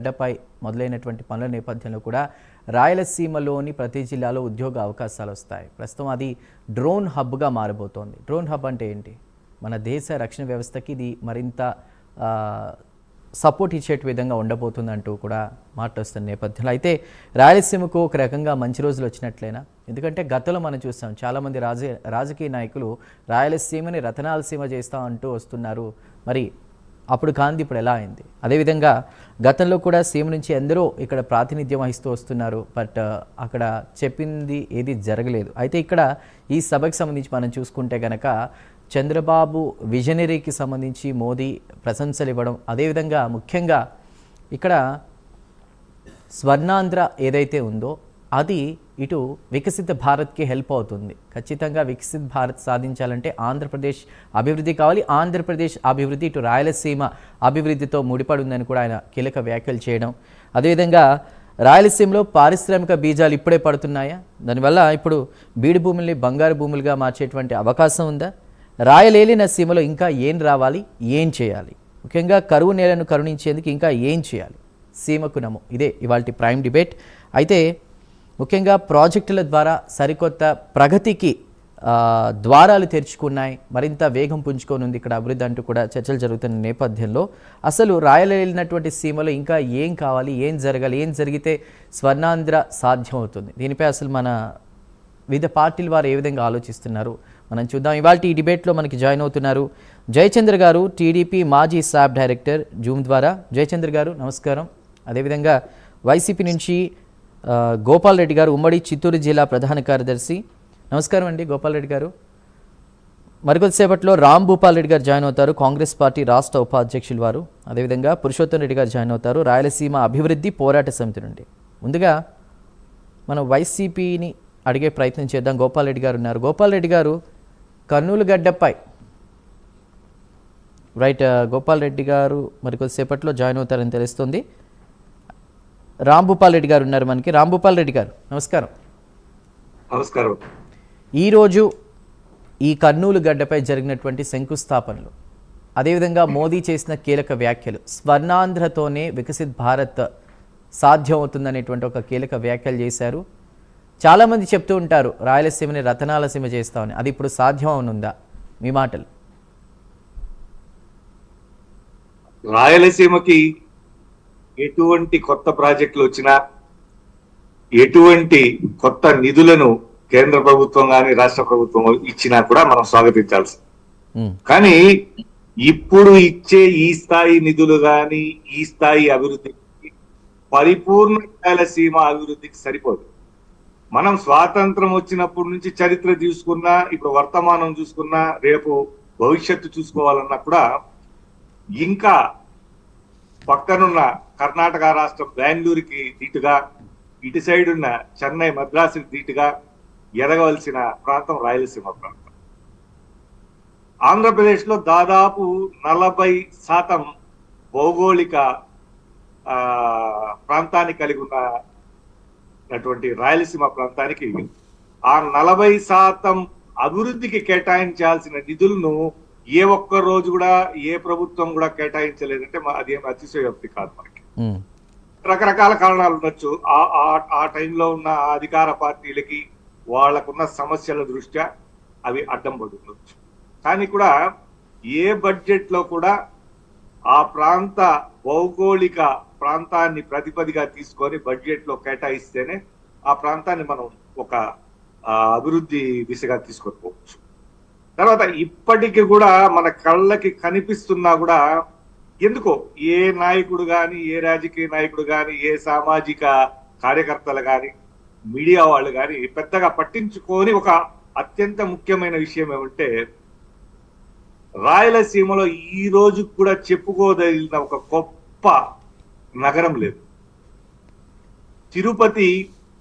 గడ్డపై మొదలైనటువంటి పనుల నేపథ్యంలో కూడా రాయలసీమలోని ప్రతి జిల్లాలో ఉద్యోగ అవకాశాలు వస్తాయి. ప్రస్తుతం అది డ్రోన్ హబ్గా మారబోతోంది. డ్రోన్ హబ్ అంటే ఏంటి? మన దేశ రక్షణ వ్యవస్థకి ఇది మరింత సపోర్ట్ ఇచ్చేట విధంగా ఉండబోతుందంటూ కూడా మాట్లాడుతున్న నేపథ్యంలో అయితే రాయలసీమకు ఒక రకంగా మంచి రోజులు వచ్చినట్లేనా? ఎందుకంటే గతంలో మనం చూస్తాం చాలామంది రాజకీయ నాయకులు రాయలసీమని రతనాల సీమ చేస్తా అంటూ వస్తున్నారు. మరి అప్పుడు కాంతి ఇప్పుడు ఎలా అయింది? అదేవిధంగా గతంలో కూడా సీమ నుంచి ఎందరో ఇక్కడ ప్రాతినిధ్యం వహిస్తూ వస్తున్నారు. బట్ అక్కడ చెప్పింది ఏది జరగలేదు. అయితే ఇక్కడ ఈ సభకి సంబంధించి మనం చూసుకుంటే కనుక చంద్రబాబు విజనరీకి సంబంధించి మోదీ ప్రశంసలు ఇవ్వడం, అదేవిధంగా ముఖ్యంగా ఇక్కడ స్వర్ణాంధ్ర ఏదైతే ఉందో అది ఇటు వికసిత భారత్కి హెల్ప్ అవుతుంది. ఖచ్చితంగా వికసిత భారత్ సాధించాలంటే ఆంధ్రప్రదేశ్ అభివృద్ధి కావాలి. ఆంధ్రప్రదేశ్ అభివృద్ధి ఇటు రాయలసీమ అభివృద్ధితో ముడిపడి ఉందని కూడా ఆయన కీలక వ్యాఖ్యలు చేయడం. అదేవిధంగా రాయలసీమలో పారిశ్రామిక బీజాలు ఇప్పుడే పడుతున్నాయా? దానివల్ల ఇప్పుడు బీడు భూముల్ని బంగారు భూములుగా మార్చేటువంటి అవకాశం ఉందా? రాయలేలిన సీమలో ఇంకా ఏం రావాలి, ఏం చేయాలి? ముఖ్యంగా కరువు నేలను కరుణించేందుకు ఇంకా ఏం చేయాలి? సీమకు నమో, ఇదే ఇవాల్టి ప్రైమ్ డిబేట్. అయితే ముఖ్యంగా ప్రాజెక్టుల ద్వారా సరికొత్త ప్రగతికి ద్వారాలు తెరుచుకున్నాయి, మరింత వేగం పుంజుకొని ఉంది ఇక్కడ అభివృద్ధి అంటూ కూడా చర్చలు జరుగుతున్న నేపథ్యంలో అసలు రాయలేలినటువంటి సీమలో ఇంకా ఏం కావాలి, ఏం జరగాలి, ఏం జరిగితే స్వర్ణాంధ్ర సాధ్యం అవుతుంది? దీనిపై అసలు మన వివిధ పార్టీల వారు ఏ విధంగా ఆలోచిస్తున్నారు మనం చూద్దాం. ఇవాళ ఈ డిబేట్లో మనకి జాయిన్ అవుతున్నారు జయచంద్ర గారు, టీడీపీ మాజీ సాబ్ డైరెక్టర్, జూమ్ ద్వారా. జయచంద్ర గారు నమస్కారం. అదేవిధంగా వైసీపీ నుంచి గోపాల్ రెడ్డి గారు, ఉమ్మడి చిత్తూరు జిల్లా ప్రధాన కార్యదర్శి. నమస్కారం అండి గోపాల్ రెడ్డి గారు. మరికొద్దిసేపట్లో రామ్ భూపాల్ రెడ్డి గారు జాయిన్ అవుతారు, కాంగ్రెస్ పార్టీ రాష్ట్ర ఉపాధ్యక్షులు వారు. అదేవిధంగా పురుషోత్తం రెడ్డి గారు జాయిన్ అవుతారు, రాయలసీమ అభివృద్ధి పోరాట సమితి నుండి. ముందుగా మనం వైసీపీని అడిగే ప్రయత్నం చేద్దాం. గోపాల్ రెడ్డి గారు ఉన్నారు. గోపాల్ రెడ్డి గారు, కర్నూలు గడ్డపై రైట్, గోపాల్ రెడ్డి గారు మరికొద్దిసేపట్లో జాయిన్ అవుతారని తెలుస్తుంది. రామ్ భూపాల్ రెడ్డి గారు ఉన్నారు మనకి. రామ్ భూపాల్ రెడ్డి గారు నమస్కారం. నమస్కారం. ఈరోజు ఈ కర్నూలు గడ్డపై జరిగినటువంటి శంకుస్థాపనలు, అదేవిధంగా మోదీ చేసిన కీలక వ్యాఖ్యలు, స్వర్ణాంధ్రతోనే వికసిత్ భారత్ సాధ్యం అవుతుందనేటువంటి ఒక కీలక వ్యాఖ్యలు చేశారు. చాలామంది చెప్తూ ఉంటారు రాయలసీమని రతనాల సీమ చేస్తామని. అది ఇప్పుడు సాధ్యం అవునుందా? మీ మాటలు. రాయలసీమకి ఎటువంటి కొత్త ప్రాజెక్టులు వచ్చినా, ఎటువంటి కొత్త నిధులను కేంద్ర ప్రభుత్వం కానీ రాష్ట్ర ప్రభుత్వం ఇచ్చినా కూడా మనం స్వాగతించాల్సి. కానీ ఇప్పుడు ఇచ్చే ఈ స్థాయి నిధులు కానీ, ఈ స్థాయి అభివృద్ధి పరిపూర్ణ రాయలసీమ అభివృద్ధికి సరిపోదు. మనం స్వాతంత్రం వచ్చినప్పటి నుంచి చరిత్ర చూసుకున్నా, ఇప్పుడు వర్తమానం చూసుకున్నా, రేపు భవిష్యత్తు చూసుకోవాలన్నా కూడా ఇంకా పక్కనున్న కర్ణాటక రాష్ట్రం బెంగళూరుకి దీటుగా, ఇటు సైడ్ ఉన్న చెన్నై మద్రాసుకి దీటుగా ఎదగవలసిన ప్రాంతం రాయలసీమ ప్రాంతం. ఆంధ్రప్రదేశ్ లో దాదాపు 40% భౌగోళిక ప్రాంతాన్ని కలిగి ఉన్నటువంటి రాయలసీమ ప్రాంతానికి ఆ 40% అభివృద్ధికి కేటాయించాల్సిన నిధులను ఏ ఒక్క రోజు కూడా ఏ ప్రభుత్వం కూడా కేటాయించలేదంటే అదేం అతిశయోక్తి కాదు. మనకి రకరకాల కారణాలు ఉండొచ్చు. ఆ టైంలో ఉన్న అధికార పార్టీలకి వాళ్ళకున్న సమస్యల దృష్ట్యా అవి అడ్డం పడుతుండొచ్చు. కానీ కూడా ఏ బడ్జెట్ లో కూడా ఆ ప్రాంత భౌగోళిక ప్రాంతాన్ని ప్రతిపదిగా తీసుకొని బడ్జెట్ లో కేటాయిస్తేనే ఆ ప్రాంతాన్ని మనం ఒక అభివృద్ధి దిశగా తీసుకొని పోవచ్చు. తర్వాత ఇప్పటికీ కూడా మన కళ్ళకి కనిపిస్తున్నా కూడా ఎందుకో ఏ నాయకుడు కానీ, ఏ రాజకీయ నాయకుడు కానీ, ఏ సామాజిక కార్యకర్తలు కానీ, మీడియా వాళ్ళు కానీ పెద్దగా పట్టించుకొని ఒక అత్యంత ముఖ్యమైన విషయం ఏమంటే, రాయలసీమలో ఈ రోజు కూడా చెప్పుకోదగిన ఒక గొప్ప నగరం లేదు. తిరుపతి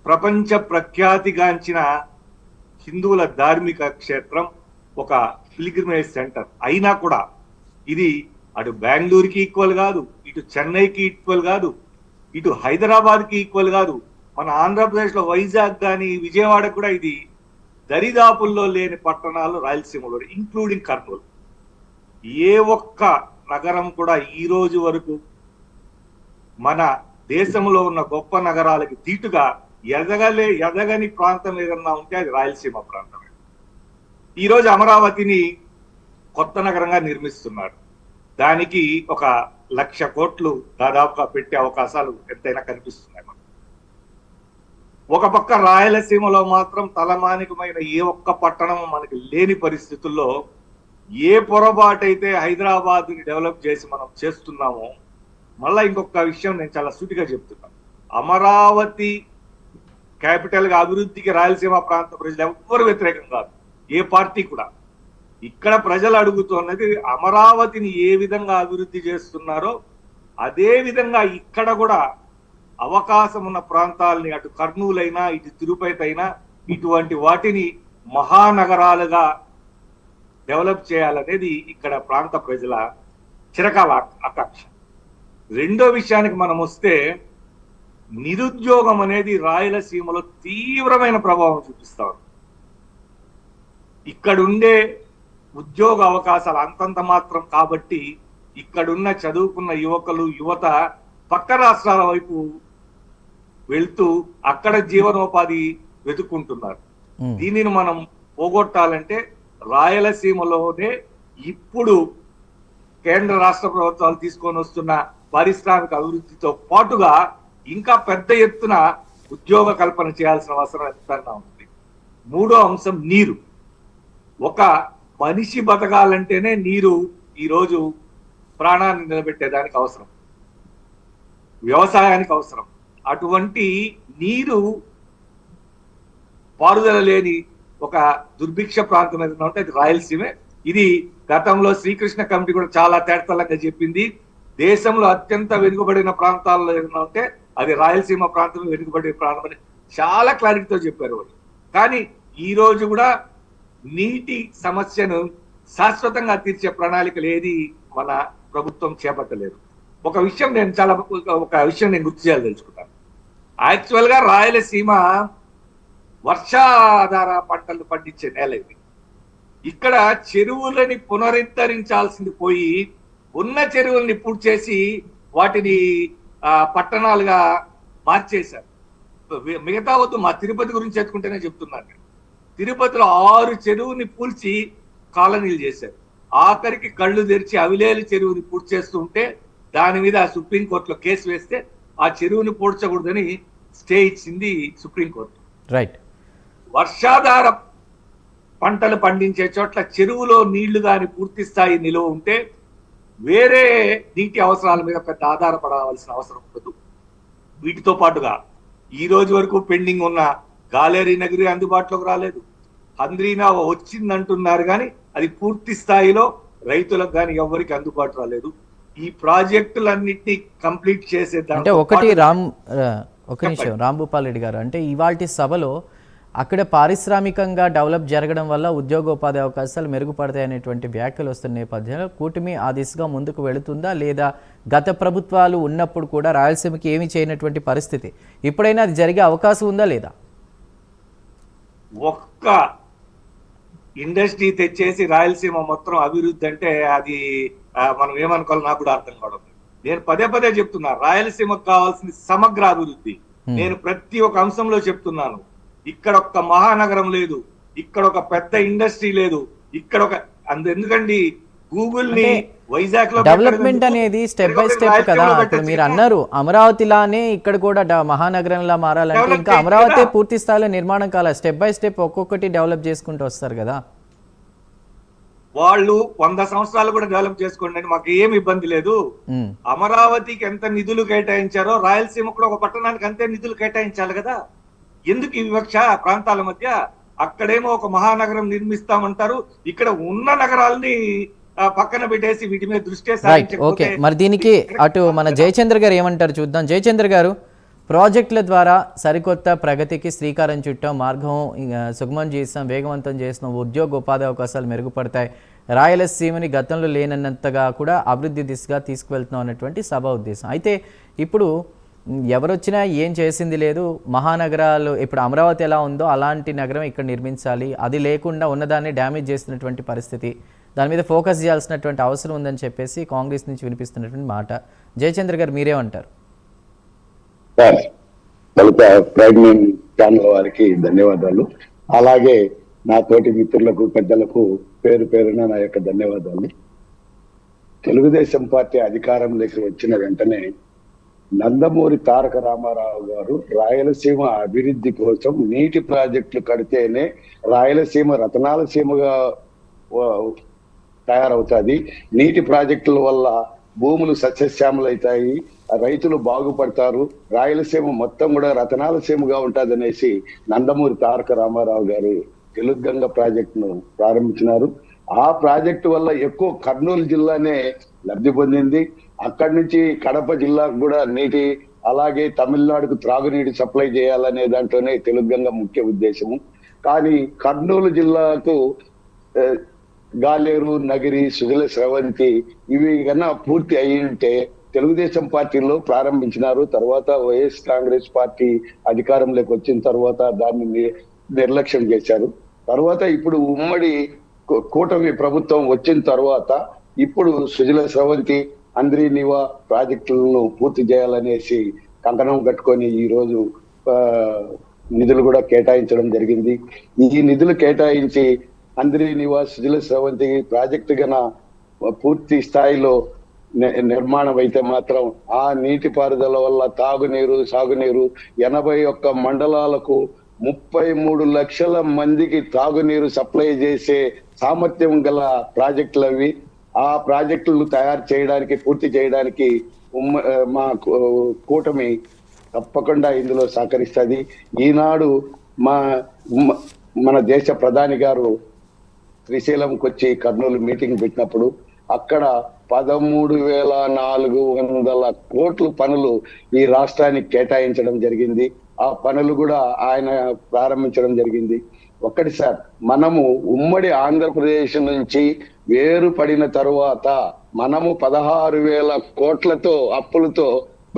ప్రపంచ ప్రఖ్యాతిగాంచిన హిందువుల ధార్మిక క్షేత్రం, ఒక పిల్గ్రిమేజ్ సెంటర్ అయినా కూడా ఇది అటు బెంగళూరుకి ఈక్వల్ కాదు, ఇటు చెన్నైకి ఈక్వల్ కాదు, ఇటు హైదరాబాద్ కి ఈక్వల్ కాదు. మన ఆంధ్రప్రదేశ్ లో వైజాగ్ కానీ, విజయవాడ కూడా ఇది దరిదాపుల్లో లేని పట్టణాలు రాయలసీమలో, ఇంక్లూడింగ్ కర్నూలు. ఏ ఒక్క నగరం కూడా ఈ రోజు వరకు మన దేశంలో ఉన్న గొప్ప నగరాలకి తీటుగా ఎదగని ప్రాంతం ఏదన్నా ఉంటే అది రాయలసీమ ప్రాంతమే. ఈరోజు అమరావతిని కొత్త నగరంగా నిర్మిస్తున్నారు. దానికి 1,00,000 కోట్లు దాదాపుగా పెట్టే అవకాశాలు ఎంతైనా కనిపిస్తున్నాయి మనకు. ఒక పక్క రాయలసీమలో మాత్రం తలమానికమైన ఏ ఒక్క పట్టణం మనకి లేని పరిస్థితుల్లో ఏ పొరపాటైతే హైదరాబాద్ ని డెవలప్ చేసి మనం చేస్తున్నామో, మళ్ళా ఇంకొక విషయం నేను చాలా సూటిగా చెప్తున్నాను. అమరావతి క్యాపిటల్ గా అభివృద్ధికి రాయలసీమ ప్రాంత ప్రజలు ఎవ్వరు వ్యతిరేకం కాదు, ఏ పార్టీ కూడా. ఇక్కడ ప్రజలు అడుగుతున్నది అమరావతిని ఏ విధంగా అభివృద్ధి చేస్తున్నారో అదే విధంగా ఇక్కడ కూడా అవకాశం ఉన్న ప్రాంతాలని, అటు కర్నూలు అయినా ఇటు తిరుపతి అయినా, ఇటువంటి వాటిని మహానగరాలుగా డెవలప్ చేయాలనేది ఇక్కడ ప్రాంత ప్రజల చిరకాల ఆకాంక్ష. రెండో విషయానికి మనం వస్తే, నిరుద్యోగం అనేది రాయలసీమలో తీవ్రమైన ప్రభావం చూపిస్తారు. ఇక్కడుండే ఉద్యోగ అవకాశాలు అంతంత మాత్రం కాబట్టి ఇక్కడున్న చదువుకున్న యువత పక్క రాష్ట్రాల వైపు వెళ్తూ అక్కడ జీవనోపాధి వెతుక్కుంటున్నారు. దీనిని మనం పోగొట్టాలంటే రాయలసీమలోనే ఇప్పుడు కేంద్ర రాష్ట్ర ప్రభుత్వాలు తీసుకొని వస్తున్న పారిశ్రామిక అభివృద్ధితో పాటుగా ఇంకా పెద్ద ఎత్తున ఉద్యోగ కల్పన చేయాల్సిన అవసరం ఎంతైనా ఉంది. మూడో అంశం నీరు. ఒక మనిషి బతకాలంటేనే నీరు ఈరోజు ప్రాణాన్ని నిలబెట్టేదానికి అవసరం, వ్యవసాయానికి అవసరం. అటువంటి నీరు పారుదల లేని ఒక దుర్భిక్ష ప్రాంతం ఏదైనా ఉంటే అది రాయలసీమే. ఇది గతంలో శ్రీకృష్ణ కమిటీ కూడా చాలా తేటతెల్లంగా చెప్పింది. దేశంలో అత్యంత వెనుకబడిన ప్రాంతాల్లో ఏదైనా ఉంటే అది రాయలసీమ ప్రాంతం వెనుకబడిన ప్రాంతం అని చాలా క్లారిటీతో చెప్పారు వాళ్ళు. కానీ ఈ రోజు కూడా నీటి సమస్యను శాశ్వతంగా తీర్చే ప్రణాళికలు ఏది మన ప్రభుత్వం చేపట్టలేదు. ఒక విషయం నేను గుర్తు చేయాలి తెలుసుకుంటాను. యాక్చువల్ గా రాయలసీమ వర్షాధార పంటలు పండించే నేల ఇది. ఇక్కడ చెరువులని పునరుద్ధరించాల్సింది పోయి ఉన్న చెరువుల్ని పూర్తి చేసి వాటిని పట్టణాలుగా మార్చేశారు. మిగతా వద్దు, మా తిరుపతి గురించి ఎత్తుకుంటేనే చెప్తున్నాను. తిరుపతిలో 6 చెరువుని పూల్చి కాలనీలు చేశారు. ఆఖరికి కళ్ళు తెరిచి అవిలేలు చెరువుని పూర్తి చేస్తూ ఉంటే దాని మీద సుప్రీంకోర్టులో కేసు వేస్తే ఆ చెరువుని పూడ్చకూడదని స్టే ఇచ్చింది సుప్రీంకోర్టు. రైట్. వర్షాధార పంటలు పండించే చోట్ల చెరువులో నీళ్లు కానీ పూర్తి స్థాయి నిలువ ఉంటే వేరే నీటి అవసరాల మీద పెద్ద ఆధారపడవలసిన అవసరం ఉండదు. వీటితో పాటుగా ఈ రోజు వరకు పెండింగ్ ఉన్న గాలేరీ నగరి అందుబాటులోకి రాలేదు. హంద్రీనా వచ్చిందంటున్నారు కానీ అది పూర్తి స్థాయిలో రైతులకు కానీ ఎవరికి అందుబాటు రాలేదు. ఈ ప్రాజెక్టులన్నింటినీ కంప్లీట్ చేసే అంటే ఒక నిమిషం రాంభూపాల్ రెడ్డి గారు, అంటే ఇవాల్టి సభలో అక్కడ పారిశ్రామికంగా డెవలప్ జరగడం వల్ల ఉద్యోగోపాధి అవకాశాలు మెరుగుపడతాయి అనేటువంటి వ్యాఖ్యలు వస్తున్న నేపథ్యంలో కూటమి ఆ దిశగా ముందుకు వెళుతుందా, లేదా గత ప్రభుత్వాలు ఉన్నప్పుడు కూడా రాయలసీమకి ఏమీ చేయనటువంటి పరిస్థితి ఇప్పుడైనా అది జరిగే అవకాశం ఉందా లేదా? ఒక్క ఇండస్ట్రీ తెచ్చేసి రాయలసీమ మొత్తం అభివృద్ధి అంటే అది మనం ఏమనుకోవాలి నాకు కూడా అర్థం కావడం. నేను పదే చెప్తున్నా, రాయలసీమకు కావాల్సింది సమగ్ర అభివృద్ధి. నేను ప్రతి ఒక్క అంశంలో చెప్తున్నాను. ఇక్కడ ఒక్క మహానగరం లేదు, ఇక్కడ ఒక పెద్ద ఇండస్ట్రీ లేదు, ఇక్కడ ఒక ఎందుకండి గూగుల్ ని వైజాగ్ లో డెవలప్మెంట్ అనేది స్టెప్ బై స్టెప్ కదా. ఇప్పుడు మీరు అన్నారు అమరావతిలానే ఇక్కడ కూడా మహానగరంలా మారాలంటే ఇంకా అమరావతి పూర్తి స్థాయిలో నిర్మాణం కాల, స్టెప్ బై స్టెప్ ఒక్కొక్కటి డెవలప్ చేసుకుంటూ వస్తారు కదా. వాళ్ళు 100 సంవత్సరాలు కూడా డెవలప్ చేసుకోండి, మాకు ఏమి ఇబ్బంది లేదు. అమరావతికి ఎంత నిధులు కేటాయించారో రాయలసీమ కూడా ఒక పట్టణానికి అంతే నిధులు కేటాయించాలి కదా. ఎందుకు ఈ వివక్ష ప్రాంతాల మధ్య? అక్కడేమో ఒక మహానగరం నిర్మిస్తామంటారు, ఇక్కడ ఉన్న నగరాలని పక్కన పెట్టేసి వీటి మీద దృష్టి ఓకే. మరి దీనికి అటు మన జయచంద్ర గారు ఏమంటారు చూద్దాం. జయచంద్ర గారు, ప్రాజెక్టుల ద్వారా సరికొత్త ప్రగతికి శ్రీకారం చుట్టాం, మార్గం సుగమం చేస్తాం, వేగవంతం చేస్తున్నాం, ఉద్యోగ ఉపాధి అవకాశాలు మెరుగుపడతాయి, రాయలసీమని గతంలో లేనన్నంతగా కూడా అభివృద్ధి దిశగా తీసుకువెళ్తున్నాం అన్నటువంటి సభ ఉద్దేశం. అయితే ఇప్పుడు ఎవరొచ్చినా ఏం చేసింది లేదు, మహానగరాలు ఇప్పుడు అమరావతి ఎలా ఉందో అలాంటి నగరం ఇక్కడ నిర్మించాలి, అది లేకుండా ఉన్నదాన్ని డ్యామేజ్ చేస్తున్నటువంటి పరిస్థితి, దాని మీద ఫోకస్ చేయాల్సినటువంటి అవసరం ఉందని చెప్పేసి కాంగ్రెస్ నుంచి వినిపిస్తున్నటువంటి మాట. జయచంద్ర గారు మీరేమంటారు? సార్ కనుక ప్రైమ్ ఛానల్ వారికి ధన్యవాదాలు. అలాగే నా తోటి మిత్రులకు పెద్దలకు పేరు పేరున నా యొక్క ధన్యవాదాలు. తెలుగుదేశం పార్టీ అధికారంలోకి వచ్చిన వెంటనే నందమూరి తారక రామారావు గారు రాయలసీమ అభివృద్ధి కోసం నీటి ప్రాజెక్టులు కడితేనే రాయలసీమ రతనాల సీమగా తయారవుతుంది. నీటి ప్రాజెక్టుల వల్ల భూములు సస్యశ్యామలవుతాయి, రైతులు బాగుపడతారు, రాయలసీమ మొత్తం కూడా రతనాల సీమగా ఉంటుంది అనేసి నందమూరి తారక రామారావు గారు తెలుగంగ ప్రాజెక్టును ప్రారంభించినారు. ఆ ప్రాజెక్టు వల్ల ఎక్కువ కర్నూలు జిల్లానే లబ్ధి పొందింది. అక్కడి నుంచి కడప జిల్లాకు కూడా నీటి, అలాగే తమిళనాడుకు త్రాగునీటి సప్లై చేయాలనే దాంట్లోనే తెలుగంగ ముఖ్య ఉద్దేశము. కానీ కర్నూలు జిల్లాకు గాలేరు, నగిరి, సుజల స్రవంతి ఇవి కన్నా పూర్తి అయ్యింటే తెలుగుదేశం పార్టీలో ప్రారంభించినారు. తర్వాత వైఎస్ కాంగ్రెస్ పార్టీ అధికారంలోకి వచ్చిన తర్వాత దాన్ని నిర్లక్ష్యం చేశారు. తర్వాత ఇప్పుడు ఉమ్మడి కూటమి ప్రభుత్వం వచ్చిన తర్వాత ఇప్పుడు సుజల స్రవంతి, అంద్రి నివా ప్రాజెక్టులను పూర్తి చేయాలనేసి కంకణం కట్టుకొని ఈ రోజు నిధులు కూడా కేటాయించడం జరిగింది. ఈ నిధులు కేటాయించి అంద్రి నివా, సుజల స్రవంతి ప్రాజెక్టు గన పూర్తి స్థాయిలో నిర్మాణం అయితే మాత్రం ఆ నీటిపారుదల వల్ల తాగునీరు, సాగునీరు 81 మండలాలకు 33 లక్షల మందికి తాగునీరు సప్లై చేసే సామర్థ్యం గల ప్రాజెక్టులు అవి. ఆ ప్రాజెక్టులు తయారు చేయడానికి, పూర్తి చేయడానికి మా కూటమి తప్పకుండా ఇందులో సహకరిస్తుంది. ఈనాడు మన దేశ ప్రధాని గారు శ్రీశైలంకి వచ్చి కర్నూలు మీటింగ్ పెట్టినప్పుడు అక్కడ 13,400 కోట్ల పనులు ఈ రాష్ట్రానికి కేటాయించడం జరిగింది. ఆ పనులు కూడా ఆయన ప్రారంభించడం జరిగింది. ఒక్కటి సార్, మనము ఉమ్మడి ఆంధ్రప్రదేశ్ నుంచి వేరుపడిన తరువాత మనము 16,000 కోట్లతో అప్పులతో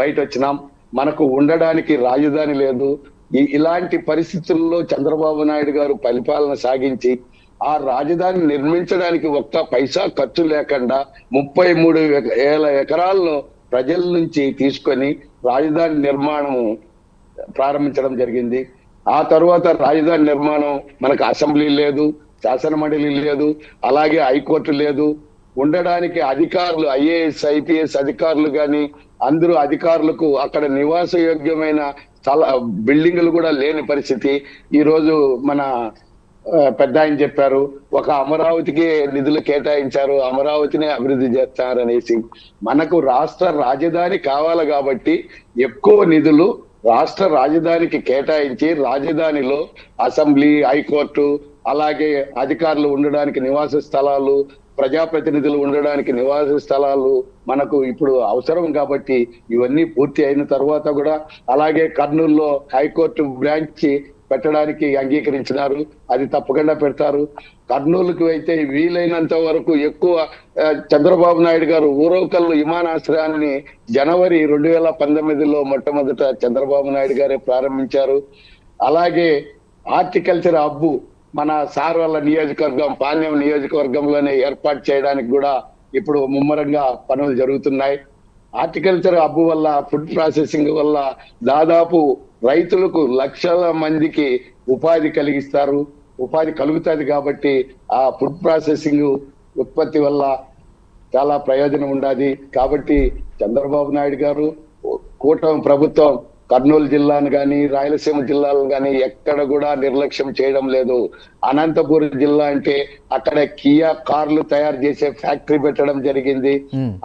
బయట వచ్చినాం. మనకు ఉండడానికి రాజధాని లేదు. ఇలాంటి పరిస్థితుల్లో చంద్రబాబు నాయుడు గారు పరిపాలన సాగించి ఆ రాజధాని నిర్మించడానికి ఒక్క పైసా ఖర్చు లేకుండా 33,000 ఎకరాలను ప్రజల నుంచి తీసుకొని రాజధాని నిర్మాణం ప్రారంభించడం జరిగింది. ఆ తర్వాత రాజధాని నిర్మాణం మనకు అసెంబ్లీ లేదు, శాసన మండలి లేదు, అలాగే హైకోర్టు లేదు. ఉండడానికి అధికారులు, ఐఏఎస్, ఐపీఎస్ అధికారులు కానీ అందరూ అధికారులకు అక్కడ నివాస యోగ్యమైన బిల్డింగులు కూడా లేని పరిస్థితి. ఈ రోజు మన పెద్ద ఆయన చెప్పారు, ఒక అమరావతికి నిధులు కేటాయించారు, అమరావతిని అభివృద్ధి చేస్తారనేసి. మనకు రాష్ట్ర రాజధాని కావాలి కాబట్టి ఎక్కువ నిధులు రాష్ట్ర రాజధానికి కేటాయించి రాజధానిలో అసెంబ్లీ, హైకోర్టు, అలాగే అధికారులు ఉండడానికి నివాస స్థలాలు, ప్రజాప్రతినిధులు ఉండడానికి నివాస స్థలాలు మనకు ఇప్పుడు అవసరం కాబట్టి ఇవన్నీ పూర్తి అయిన తర్వాత కూడా, అలాగే కర్నూలులో హైకోర్టు బ్రాంచ్ పెట్టడానికి అంగీకరించినారు, అది తప్పకుండా పెడతారు. కర్నూలుకు అయితే వీలైనంత వరకు ఎక్కువ చంద్రబాబు నాయుడు గారు ఊరవకల్లు విమానాశ్రయాన్ని జనవరి 2019లో మొట్టమొదట చంద్రబాబు నాయుడు గారే ప్రారంభించారు. అలాగే హార్టికల్చర్ హబ్బు మన సార్వల్ల నియోజకవర్గం, పాణ్యం నియోజకవర్గంలోనే ఏర్పాటు చేయడానికి కూడా ఇప్పుడు ముమ్మరంగా పనులు జరుగుతున్నాయి. హార్టికల్చర్ హబ్బు వల్ల, ఫుడ్ ప్రాసెసింగ్ వల్ల దాదాపు రైతులకు లక్షల మందికి ఉపాధి కలిగిస్తారు, ఉపాధి కలుగుతుంది. కాబట్టి ఆ ఫుడ్ ప్రాసెసింగ్ ఉత్పత్తి వల్ల చాలా ప్రయోజనం ఉండాలి. కాబట్టి చంద్రబాబు నాయుడు గారు, కూటమి ప్రభుత్వం కర్నూలు జిల్లాను కానీ రాయలసీమ జిల్లాలను కానీ ఎక్కడ కూడా నిర్లక్ష్యం చేయడం లేదు. అనంతపురం జిల్లా అంటే అక్కడ కియా కార్లు తయారు చేసే ఫ్యాక్టరీ పెట్టడం జరిగింది.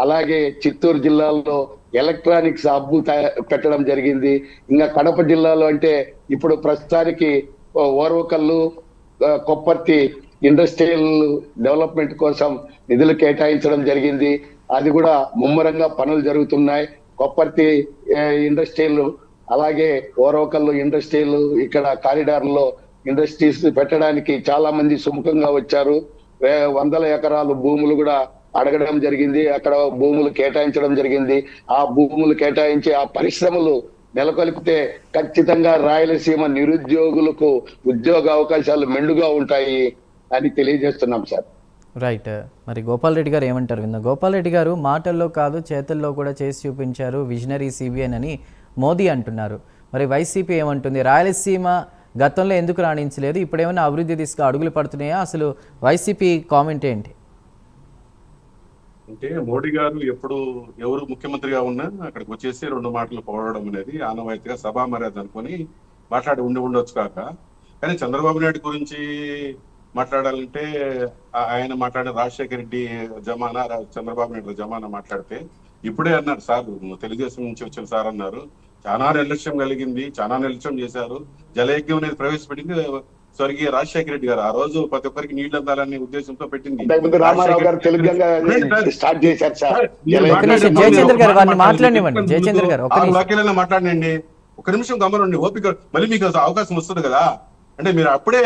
అలాగే చిత్తూరు జిల్లాలో ఎలక్ట్రానిక్స్ హబ్బు పెట్టడం జరిగింది. ఇంకా కడప జిల్లాలో అంటే ఇప్పుడు ప్రస్తుతానికి ఓర్వకల్లు, కొప్పర్తి ఇండస్ట్రియల్ డెవలప్మెంట్ కోసం నిధులు కేటాయించడం జరిగింది. అది కూడా ముమ్మరంగా పనులు జరుగుతున్నాయి. కొప్పర్తి ఇండస్ట్రియల్, అలాగే ఓర్వకల్లు ఇండస్ట్రియల్, ఇక్కడ కారిడార్ లో ఇండస్ట్రీస్ పెట్టడానికి చాలా మంది సుముఖంగా వచ్చారు. 100 ఎకరాలు భూములు కూడా అడగడం జరిగింది, అక్కడ భూములు కేటాయించడం జరిగింది. ఆ భూములు కేటాయించి ఆ పరిశ్రమలు నెలకొల్పితే ఖచ్చితంగా రాయలసీమ నిరుద్యోగులకు ఉద్యోగ అవకాశాలు మెండుగా ఉంటాయి అని తెలియజేస్తున్నాం సార్. రైట్. మరి గోపాల్ రెడ్డి గారు ఏమంటారు విందాం. గోపాల్ రెడ్డి గారు మాటల్లో కాదు చేతల్లో కూడా చేసి చూపించారు, విజనరీ సిబిఎన్ అని మోదీ అంటున్నారు. మరి వైసీపీ ఏమంటుంది? రాయలసీమ గతంలో ఎందుకు రాణించలేదు, ఇప్పుడేమైనా అభివృద్ధి దిశగా అడుగులు పడుతున్నాయా? అసలు వైసీపీ కామెంట్ ఏంటి? అంటే మోడీ గారు ఎప్పుడు ఎవరు ముఖ్యమంత్రిగా ఉన్నా అక్కడికి వచ్చేసి 2 మాటలు పోవడం అనేది ఆనవాయితీగా సభా మర్యాద అనుకొని మాట్లాడి ఉండొచ్చు కాక, కానీ చంద్రబాబు నాయుడు గురించి మాట్లాడాలంటే ఆయన మాట్లాడిన రాజశేఖర రెడ్డి జమానా, చంద్రబాబు నాయుడు జమానా మాట్లాడితే ఇప్పుడే అన్నారు సార్, తెలుగుదేశం నుంచి వచ్చిన సార్ అన్నారు, చాలా నిర్లక్ష్యం కలిగింది, చాలా నిర్లక్ష్యం చేశారు. జలయజ్ఞం అనేది ప్రవేశపెట్టింది స్వర్గీయ రాజశేఖర రెడ్డి గారు. ఆ రోజు ప్రతి ఒక్కరికి నీళ్లు అందాలనే ఉద్దేశంతో పెట్టింది. రామారావు గారు తెలుగుగా స్టార్ట్ చేశారు సార్. జయచంద్ర గారు వారిని మాట్లాడివ్వండి. జయచంద్ర గారు వాక్యాలైనా మాట్లాడండి, ఒక నిమిషం గమనండి, ఓపిక, మళ్ళీ మీకు అవకాశం వస్తుంది కదా. అంటే మీరు అప్పుడే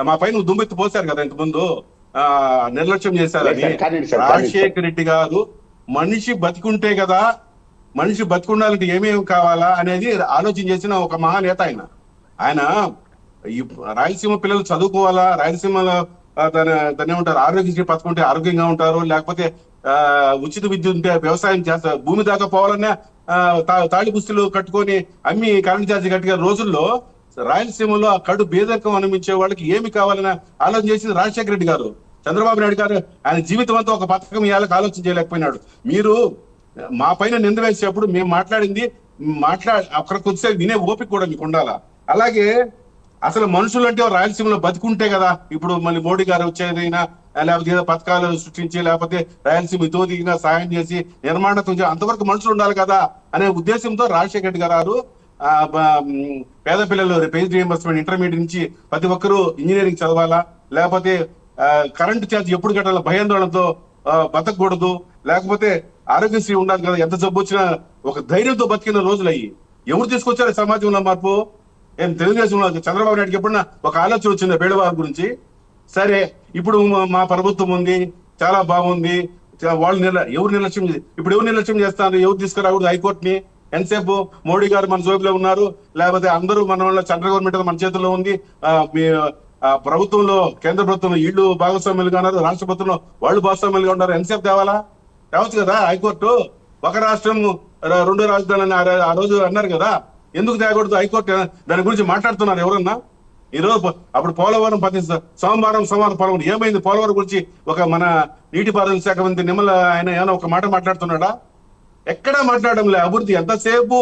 మా పైన దుమ్మెత్తి పోసారు కదా ఇంత ముందు, నిర్లక్ష్యం చేశారని. రాజశేఖర రెడ్డి గారు మనిషి బతికుంటే కదా, మనిషి బతికుండాలంటే ఏమేమి కావాలా అనేది ఆలోచన చేసిన ఒక మహానేత ఆయన. ఆయన ఈ రాయలసీమ పిల్లలు చదువుకోవాలా, రాయలసీమలో దాన్ని ఏమంటారు, ఆరోగ్యశ్రీ పథకం ఉంటే ఆరోగ్యంగా ఉంటారు, లేకపోతే ఉచిత విద్యుత్ ఉంటే వ్యవసాయం చేస్తారు, భూమి దాకా పోవాలన్నా తాళి పుస్తులు కట్టుకొని అమ్మి కరెంట్ ఛార్జీ కట్టిన రోజుల్లో రాయలసీమలో ఆ కడు బేదరికం అనిపించే వాళ్ళకి ఏమి కావాలని ఆలోచన చేసింది రాజశేఖర రెడ్డి గారు. చంద్రబాబు నాయుడు గారు ఆయన జీవితం అంతా ఒక పథకం ఇవ్వాలని ఆలోచన చేయలేకపోయినాడు. మీరు మా పైన నింద వేసేటప్పుడు మేము మాట్లాడింది అక్కడికి వచ్చే వినే ఓపిక కూడా మీకు ఉండాలా. అలాగే అసలు మనుషులు అంటే రాయలసీమలో బతికుంటే కదా ఇప్పుడు మళ్ళీ మోడీ గారు వచ్చేదైనా, లేకపోతే ఏదో పథకాలు సృష్టించి, లేకపోతే రాయలసీమ ఇతోదిగా సాయం చేసి నిర్మాణత్వం చేసి, అంతవరకు మనుషులు ఉండాలి కదా అనే ఉద్దేశంతో రాజశేఖర రెడ్డి గారు పేద పిల్లలు ఫీజు రీయింబర్స్మెంట్ ఇంటర్మీడియట్ నుంచి ప్రతి ఒక్కరూ ఇంజనీరింగ్ చదవాలా, లేకపోతే కరెంటు ఛార్జ్ ఎప్పుడు కట్టాలా భయాందోళనతో బతకూడదు, లేకపోతే ఆరోగ్యశ్రీ ఉండాలి కదా, ఎంత జబ్బు వచ్చినా ఒక ధైర్యంతో బతికిన రోజులు అయ్యి. ఎవరు తీసుకొచ్చారు సమాజంలో మార్పు? ఏం తెలుగుదేశంలో చంద్రబాబు నాయుడుకి ఎప్పుడన్నా ఒక ఆలోచన వచ్చిందా బేడబాబు గురించి? సరే, ఇప్పుడు మా ప్రభుత్వం ఉంది, చాలా బాగుంది, వాళ్ళు ఎవరు నిర్లక్ష్యం ఇప్పుడు ఎవరు నిర్లక్ష్యం చేస్తారు? ఎవరు తీసుకురాకూడదు హైకోర్టుని? ఎంతసేపు మోడీ గారు మన జోబులో ఉన్నారు, లేకపోతే అందరూ మన సెంట్రల్ గవర్నమెంట్ మన చేతుల్లో ఉంది, ప్రభుత్వంలో కేంద్ర ప్రభుత్వంలో వీళ్ళు భాగస్వామ్యులుగా ఉన్నారు, రాష్ట్ర ప్రభుత్వంలో వాళ్ళు భాగస్వామ్యులుగా ఉన్నారు, ఎంతసేపు తేవాలా? తేవచ్చు కదా హైకోర్టు. ఒక రాష్ట్రం 2 రాజధానులని ఆ రోజు అన్నారు కదా, ఎందుకు తేకూడదు? హైకోర్టు దాని గురించి మాట్లాడుతున్నారు ఎవరన్నా? ఈరోజు అప్పుడు పోలవరం సోమవారం పోలవరం ఏమైంది? పోలవరం గురించి ఒక మన నీటిపారుదల శాఖ మంత్రి నిమ్మల ఆయన ఏమైనా ఒక మాట మాట్లాడుతున్నాడా? ఎక్కడా మాట్లాడడం లే. అభివృద్ధి ఎంతసేపు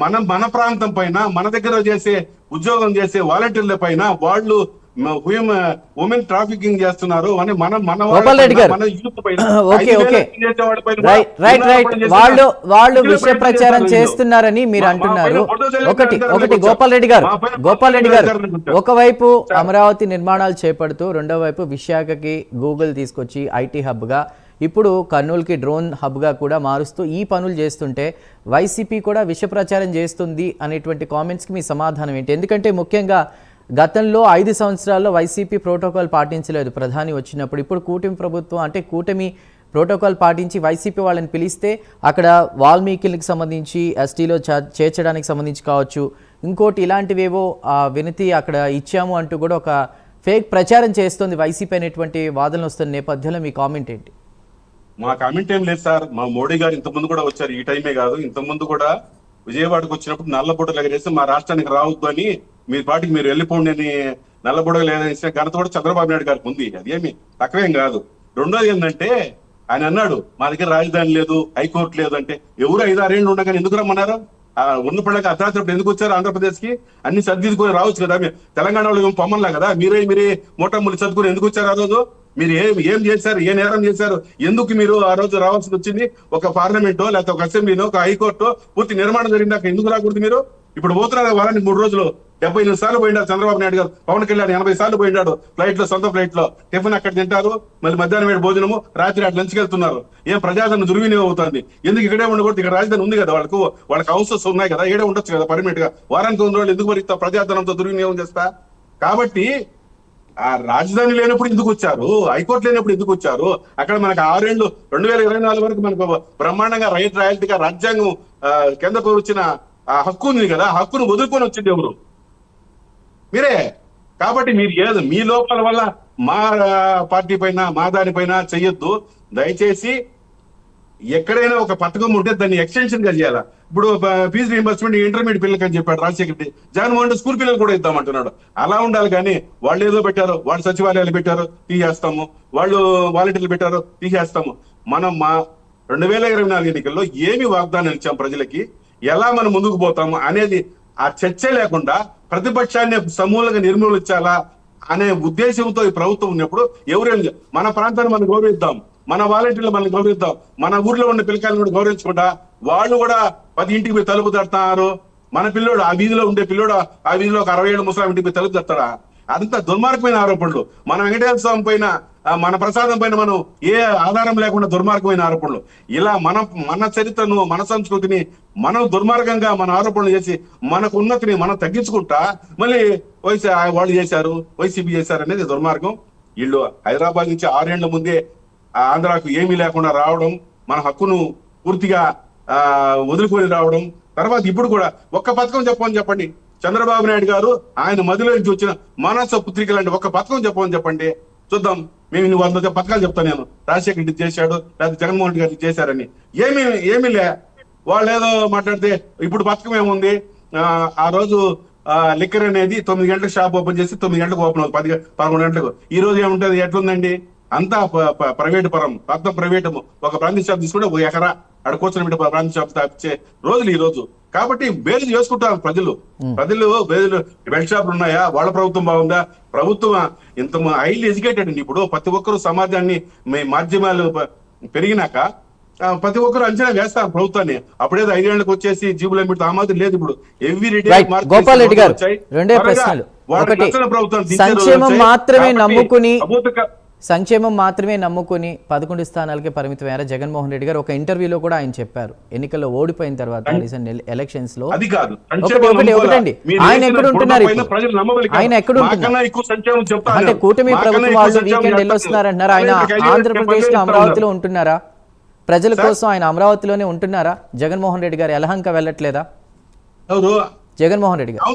మన ప్రాంతం పైన, మన దగ్గర చేసే ఉద్యోగం చేసే వాలంటీర్ల పైన వాళ్ళు ఉమెన్ ట్రాఫికింగ్ చేస్తున్నారు అని వాళ్ళు విషయ ప్రచారం చేస్తున్నారని మీరు అంటున్నారు. ఒకటి గోపాల్ రెడ్డి గారు ఒకవైపు అమరావతి నిర్మాణాలు చేపడుతూ, రెండో వైపు విశాఖకి గూగుల్ తీసుకొచ్చి ఐటీ హబ్ గా, ఇప్పుడు కర్నూలుకి డ్రోన్ హబ్గా కూడా మారుస్తూ ఈ పనులు చేస్తుంటే వైసీపీ కూడా విష ప్రచారం చేస్తుంది అనేటువంటి కామెంట్స్కి మీ సమాధానం ఏంటి? ఎందుకంటే ముఖ్యంగా గతంలో 5 సంవత్సరాల్లో వైసీపీ ప్రోటోకాల్ పాటించలేదు ప్రధాని వచ్చినప్పుడు. ఇప్పుడు కూటమి ప్రభుత్వం అంటే కూటమి ప్రోటోకాల్ పాటించి వైసీపీ వాళ్ళని పిలిస్తే అక్కడ వాల్మీకిలకు సంబంధించి ఎస్టీలో చేర్చడానికి సంబంధించి కావచ్చు, ఇంకోటి ఇలాంటివేవో వినతి అక్కడ ఇచ్చాము అంటూ కూడా ఒక ఫేక్ ప్రచారం చేస్తుంది వైసీపీ అనేటువంటి వాదనలు వస్తున్న నేపథ్యంలో మీ కామెంట్ ఏంటి? మా కామెంట్ ఏం లేదు సార్. మా మోడీ గారు ఇంతకుముందు కూడా వచ్చారు, ఈ టైమే కాదు, ఇంతకుముందు కూడా విజయవాడకు వచ్చినప్పుడు నల్లబొడలు ఎగరేసి మా రాష్ట్రానికి రావద్దు అని, మీ పాటికి మీరు వెళ్ళిపోండి అని నల్లబొడలు ఎగరేసిన ఘనత కూడా చంద్రబాబు నాయుడు గారికి ఉంది. అదేమి తక్కువేం కాదు. రెండోది ఏంటంటే ఆయన అన్నాడు మా దగ్గర రాజధాని లేదు, హైకోర్టు లేదు అంటే, ఎవరు 5-6 ఏళ్ళు ఉండగానే ఎందుకు రమ్మన్నారు? ఉన్న పడక అర్ధరాత్రి ఎందుకు వచ్చారు ఆంధ్రప్రదేశ్ కి? అన్ని సర్దిద్దుకొని రావచ్చు కదా. తెలంగాణ వాళ్ళు పొమ్మల్లా కదా, మీరే మోటాములు చదువుకుని ఎందుకు వచ్చారు? ఆ రోజు మీరు ఏం చేశారు? ఏ నేరం చేశారు? ఎందుకు మీరు ఆ రోజు రావాల్సి వచ్చింది? ఒక పార్లమెంటో లేకపోతే ఒక అసెంబ్లీనో ఒక హైకోర్టు పూర్తి నిర్మాణం జరిగిందాక ఎందుకు రాకూడదు మీరు? ఇప్పుడు పోతున్నారు వారానికి 3 రోజులు 78 సార్లు పోయినారు చంద్రబాబు నాయుడు గారు. పవన్ కళ్యాణ్ 80 సార్లు పోయినాడు ఫ్లైట్ లో, సొంత ఫ్లైట్ లో. టిఫిన్ అక్కడ తింటారు, మళ్ళీ మధ్యాహ్నం వేడి భోజనము, రాత్రి అట్లా లంచ్కి వెళ్తున్నారు. ఏం ప్రజాదరణ దుర్వినియోగం అవుతుంది? ఎందుకు ఇక్కడే ఉండకూడదు? ఇక్కడ రాజధాని ఉంది కదా, వాళ్ళకి హౌసెస్ ఉన్నాయి కదా, ఇక్కడే ఉండొచ్చు కదా పర్మనెంట్ గా. వారానికి 1 రోజులు ఎందుకు మరి ప్రజాధనంతో దుర్వినియోగం చేస్తా? కాబట్టి ఆ రాజధాని లేనప్పుడు ఎందుకు వచ్చారు? హైకోర్టు లేనప్పుడు ఎందుకు వచ్చారు? అక్కడ మనకు 6 ఏళ్ళు 2024 వరకు మనకు బ్రహ్మాండంగా రాయల్టీగా రాజ్యాంగం కేంద్ర ప్రభుత్వం ఇచ్చిన హక్కు ఉంది కదా, హక్కును వదులుకొని వచ్చింది ఎవరు? మీరే. కాబట్టి మీరు ఏదో మీ లోపాల వల్ల మా పార్టీ పైన, మా దానిపైన చెయ్యొద్దు దయచేసి. ఎక్కడైనా ఒక పథకం ఉంటే దాన్ని ఎక్స్టెన్షన్ గా చేయాలా. ఇప్పుడు ఫీజు రీంబర్స్మెంట్ ఇంటర్మీడియట్ పిల్లలకి అని చెప్పాడు రాజశేఖర్ రెడ్డి, జగన్మోహన్ రెడ్డి స్కూల్ పిల్లలు కూడా ఇద్దామంటున్నాడు. అలా ఉండాలి కానీ వాళ్ళు ఏదో పెట్టారు, వాళ్ళు సచివాలయాలు పెట్టారు తీసేస్తాము, వాళ్ళు వాలంటీర్లు పెట్టారు తీసేస్తాము. మనం 2024 ఎన్నికల్లో ఏమి వాగ్దానం ఇచ్చాం ప్రజలకి, ఎలా మనం ముందుకు పోతాము అనేది ఆ చర్చ లేకుండా ప్రతిపక్షాన్ని సమూలంగా నిర్మూలించాలా అనే ఉద్దేశంతో ఈ ప్రభుత్వం ఉన్నప్పుడు ఎవరేం మన ప్రాంతాన్ని మనం గౌరవిద్దాం, మన వాలంటీర్లు మనం గౌరవిద్దాం, మన ఊర్లో ఉన్న పిల్లకాయలను కూడా గౌరవించకుండా వాళ్ళు కూడా 10 ఇంటికి పోయి తలుపు తడతారు. మన పిల్లోడు ఆ వీధిలో ఉండే పిల్లోడు ఆ వీధిలో ఒక 60 ఏళ్ళ ముసలాం ఇంటికి పోయి తలుపు తడతారా? అదంతా దుర్మార్గమైన ఆరోపణలు. మన వెంకటేశ్వర స్వామి పైన, మన ప్రసాదం పైన మనం ఏ ఆధారం లేకుండా దుర్మార్గమైన ఆరోపణలు. ఇలా మన చరిత్రను, మన సంస్కృతిని మనం దుర్మార్గంగా మన ఆరోపణలు చేసి మనకు ఉన్నతిని మనం తగ్గించుకుంటా మళ్ళీ వాళ్ళు చేశారు, వైసీపీ చేశారు అనేది దుర్మార్గం. వీళ్ళు హైదరాబాద్ నుంచి 6 ఏళ్ల ముందే ఆంధ్రాకు ఏమీ లేకుండా రావడం, మన హక్కును పూర్తిగా వదులుకొని రావడం, తర్వాత ఇప్పుడు కూడా ఒక్క పథకం చెప్పండి. చంద్రబాబు నాయుడు గారు ఆయన మదిలో నుంచి వచ్చిన మానస పుత్రికలు అంటే ఒక్క పథకం చెప్పండి చూద్దాం. మేము 100 పథకాలు చెప్తాను నేను, రాజశేఖర్ రెడ్డి చేశాడు లేదా జగన్మోహన్ రెడ్డి గారు చేశారని. ఏమీ లే. వాళ్ళు ఏదో మాట్లాడితే ఇప్పుడు పథకం ఏముంది, ఆ రోజు లిక్కర్ అనేది 9 గంటలకు షాప్ ఓపెన్ చేసి 9 గంటలకు ఓపెన్ అవుతుంది, 11 గంటలకు. ఈ రోజు ఏముంటది, ఎట్లుందండి, అంతా ప్రైవేటు పరం, మొత్తం ప్రైవేటు. ఒక ప్రాంతీయ షాప్ తీసుకుంటే 1 ఎకరా అక్కడ కూర్చొని ప్రాంతీయ షాప్ స్థాపించే రోజులు ఈ రోజు. కాబట్టి బేలు చేసుకుంటారు ప్రజలు బేలు. బెల్ట్ షాపులు ఉన్నాయా, వాళ్ళ ప్రభుత్వం బాగుందా? ప్రభుత్వం ఇంత హైలీ ఎడ్యుకేటెడ్ అండి. ఇప్పుడు ప్రతి ఒక్కరు సమాజాన్ని మాధ్యమాలు పెరిగినాక ప్రతి ఒక్కరు అంచనా వేస్తారు ప్రభుత్వాన్ని. అప్పుడేదో 5 ఏళ్లకు వచ్చేసి జీబులో పెడితే ఆ మాదిరి లేదు. ఇప్పుడు ఎవ్రీ డే గోపాల్ రెడ్డి గారు 2 ప్రశ్నలు. ఒకటి, సంక్షేమం మాత్రమే నమ్ముకుని 11 స్థానాలకే పరిమితమయ్యారు జగన్మోహన్ రెడ్డి గారు. ఒక ఇంటర్వ్యూలో కూడా ఆయన చెప్పారు, ఎన్నికల్లో ఓడిపోయిన తర్వాత రీసెంట్ ఎలక్షన్స్ లో. ఒకటండి, ఆయన ఎక్కడ ఉంటున్నారు, ఆయన ఎక్కడ ఉంటున్నారు అంటే కూటమి ప్రభుత్వం వాళ్ళు వీకెండ్ వెళ్ళొస్తున్నారంటున్నారు. ఆయన ఆంధ్రప్రదేశ్ లో అమరావతిలో ఉంటున్నారా? ప్రజల కోసం ఆయన అమరావతిలోనే ఉంటున్నారా? జగన్మోహన్ రెడ్డి గారు యలహంక వెళ్ళట్లేదా? జగన్మోహన్ రెడ్డి గారు